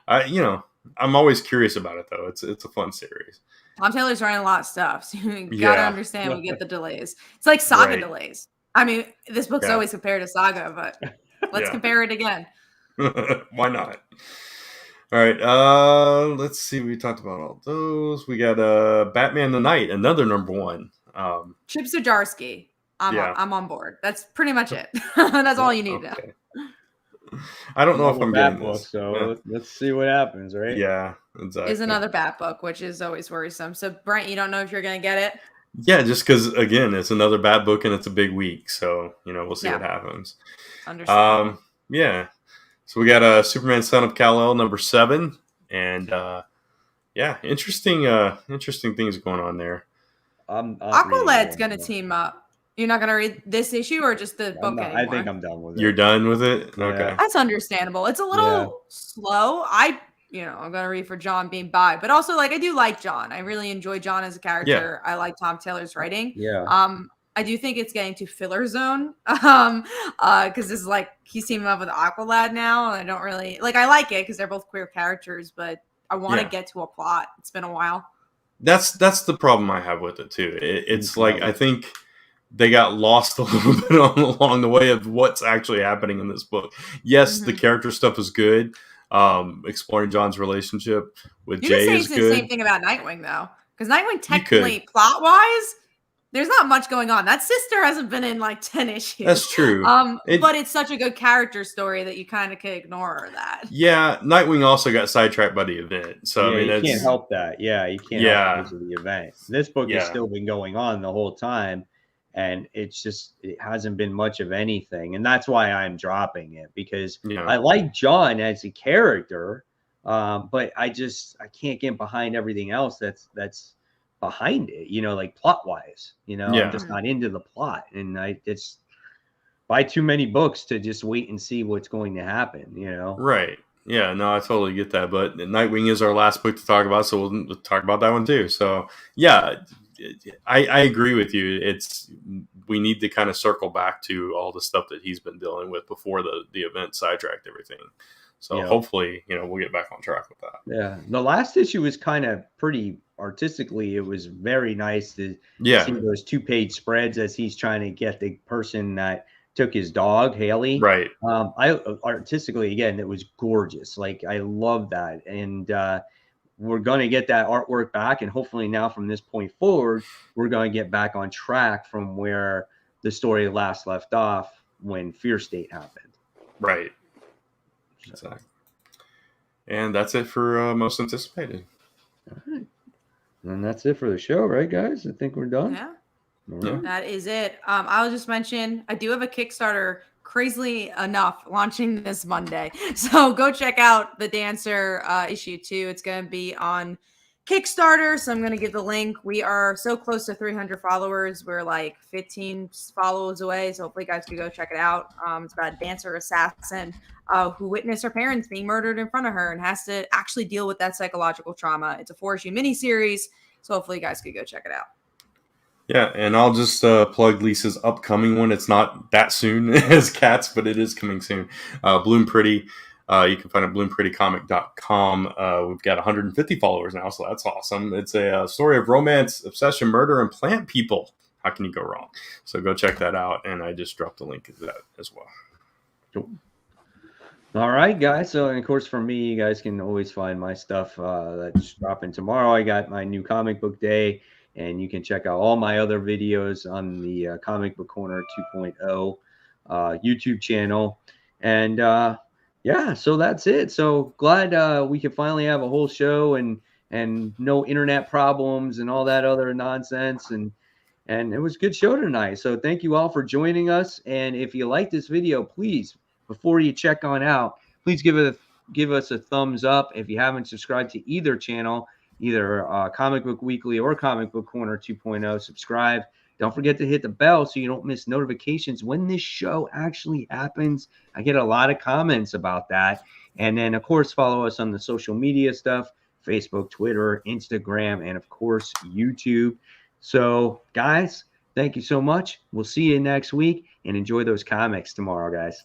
I'm always curious about it though. It's a fun series. Tom Taylor's writing a lot of stuff, so you gotta understand we get the delays. It's like Saga delays. I mean, this book's always compared to Saga, but let's compare it again. Why not? All right. Let's see. We talked about all those. We got Batman the Night, another #1. Chip Zdarsky. I'm on board. That's pretty much it. That's all you need to know. I don't know if I'm getting this. So let's see what happens, right? Yeah, exactly. Is another Bat book, which is always worrisome. So Brent, you don't know if you're going to get it? Yeah, just because again, it's another Bat book and it's a big week, so we'll see what happens. Understand. Yeah. So we got Superman Son of Kal-El #7, and interesting things going on there. Aqualad's going to team up. You're not going to read this issue or just the book anymore? I think I'm done with it. You're done with it? Okay. Yeah. That's understandable. It's a little slow. I'm going to read for John being bi, but also I do like John. I really enjoy John as a character. Yeah. I like Tom Taylor's writing. Yeah. I do think it's getting to filler zone. Because this is he's teaming up with Aqualad now. And I don't really I like it because they're both queer characters, but I want to get to a plot. It's been a while. That's the problem I have with it too. It's I think they got lost a little bit along the way of what's actually happening in this book. Yes, the character stuff is good. Exploring John's relationship with Jay is good. The same thing about Nightwing though, because Nightwing technically plot wise, there's not much going on. That sister hasn't been in 10 issues. That's true. But it's such a good character story that you kind of can ignore that. Yeah, Nightwing also got sidetracked by the event, so you can't help that. Yeah, you can't help because of the event. This book has still been going on the whole time, and it hasn't been much of anything, and that's why I'm dropping it, because I like John as a character, but I can't get behind everything else that's behind it, plot wise, I'm just not into the plot, and it's buy too many books to just wait and see what's going to happen, Right. Yeah, no, I totally get that. But Nightwing is our last book to talk about, so we'll talk about that one too. So yeah, I agree with you. We need to kind of circle back to all the stuff that he's been dealing with before the event sidetracked everything. So hopefully, we'll get back on track with that. Yeah. The last issue was kind of pretty artistically. It was very nice to see those 2-page spreads as he's trying to get the person that took his dog, Haley. Right. Artistically, again, it was gorgeous. I love that. And we're going to get that artwork back. And hopefully now from this point forward, we're going to get back on track from where the story last left off when Fear State happened. Right. Exactly. And that's it for most anticipated. All right. And that's it for the show, right, guys? I think we're done. Yeah. Right. That is it. I'll just mention I do have a Kickstarter, crazily enough, launching this Monday. So go check out the Dancer issue 2. It's going to be on Kickstarter. So I'm going to give the link. We are so close to 300 followers. We're 15 follows away. So hopefully you guys can go check it out. It's about a dancer assassin who witnessed her parents being murdered in front of her and has to actually deal with that psychological trauma. It's a 4-issue miniseries. So hopefully you guys can go check it out. Yeah, and I'll just plug Lisa's upcoming one. It's not that soon as Cats, but it is coming soon. Bloom Pretty. You can find it at bloomprettycomic.com. We've got 150 followers now, so that's awesome. It's a story of romance, obsession, murder, and plant people. How can you go wrong? So go check that out, and I just dropped a link to that as well. Cool. All right, guys. So, and of course, for me, you guys can always find my stuff that's dropping tomorrow. I got my new comic book day. And you can check out all my other videos on the Comic Book Corner 2.0 YouTube channel. And so that's it. So glad we could finally have a whole show and and no internet problems and all that other nonsense. And it was a good show tonight. So thank you all for joining us. And if you like this video, please, before you check on out, please give us a thumbs up. If you haven't subscribed to either channel, either Comic Book Weekly or Comic Book Corner 2.0, subscribe. Don't forget to hit the bell so you don't miss notifications when this show actually happens. I get a lot of comments about that. And then, of course, follow us on the social media stuff, Facebook, Twitter, Instagram, and, of course, YouTube. So, guys, thank you so much. We'll see you next week, and enjoy those comics tomorrow, guys.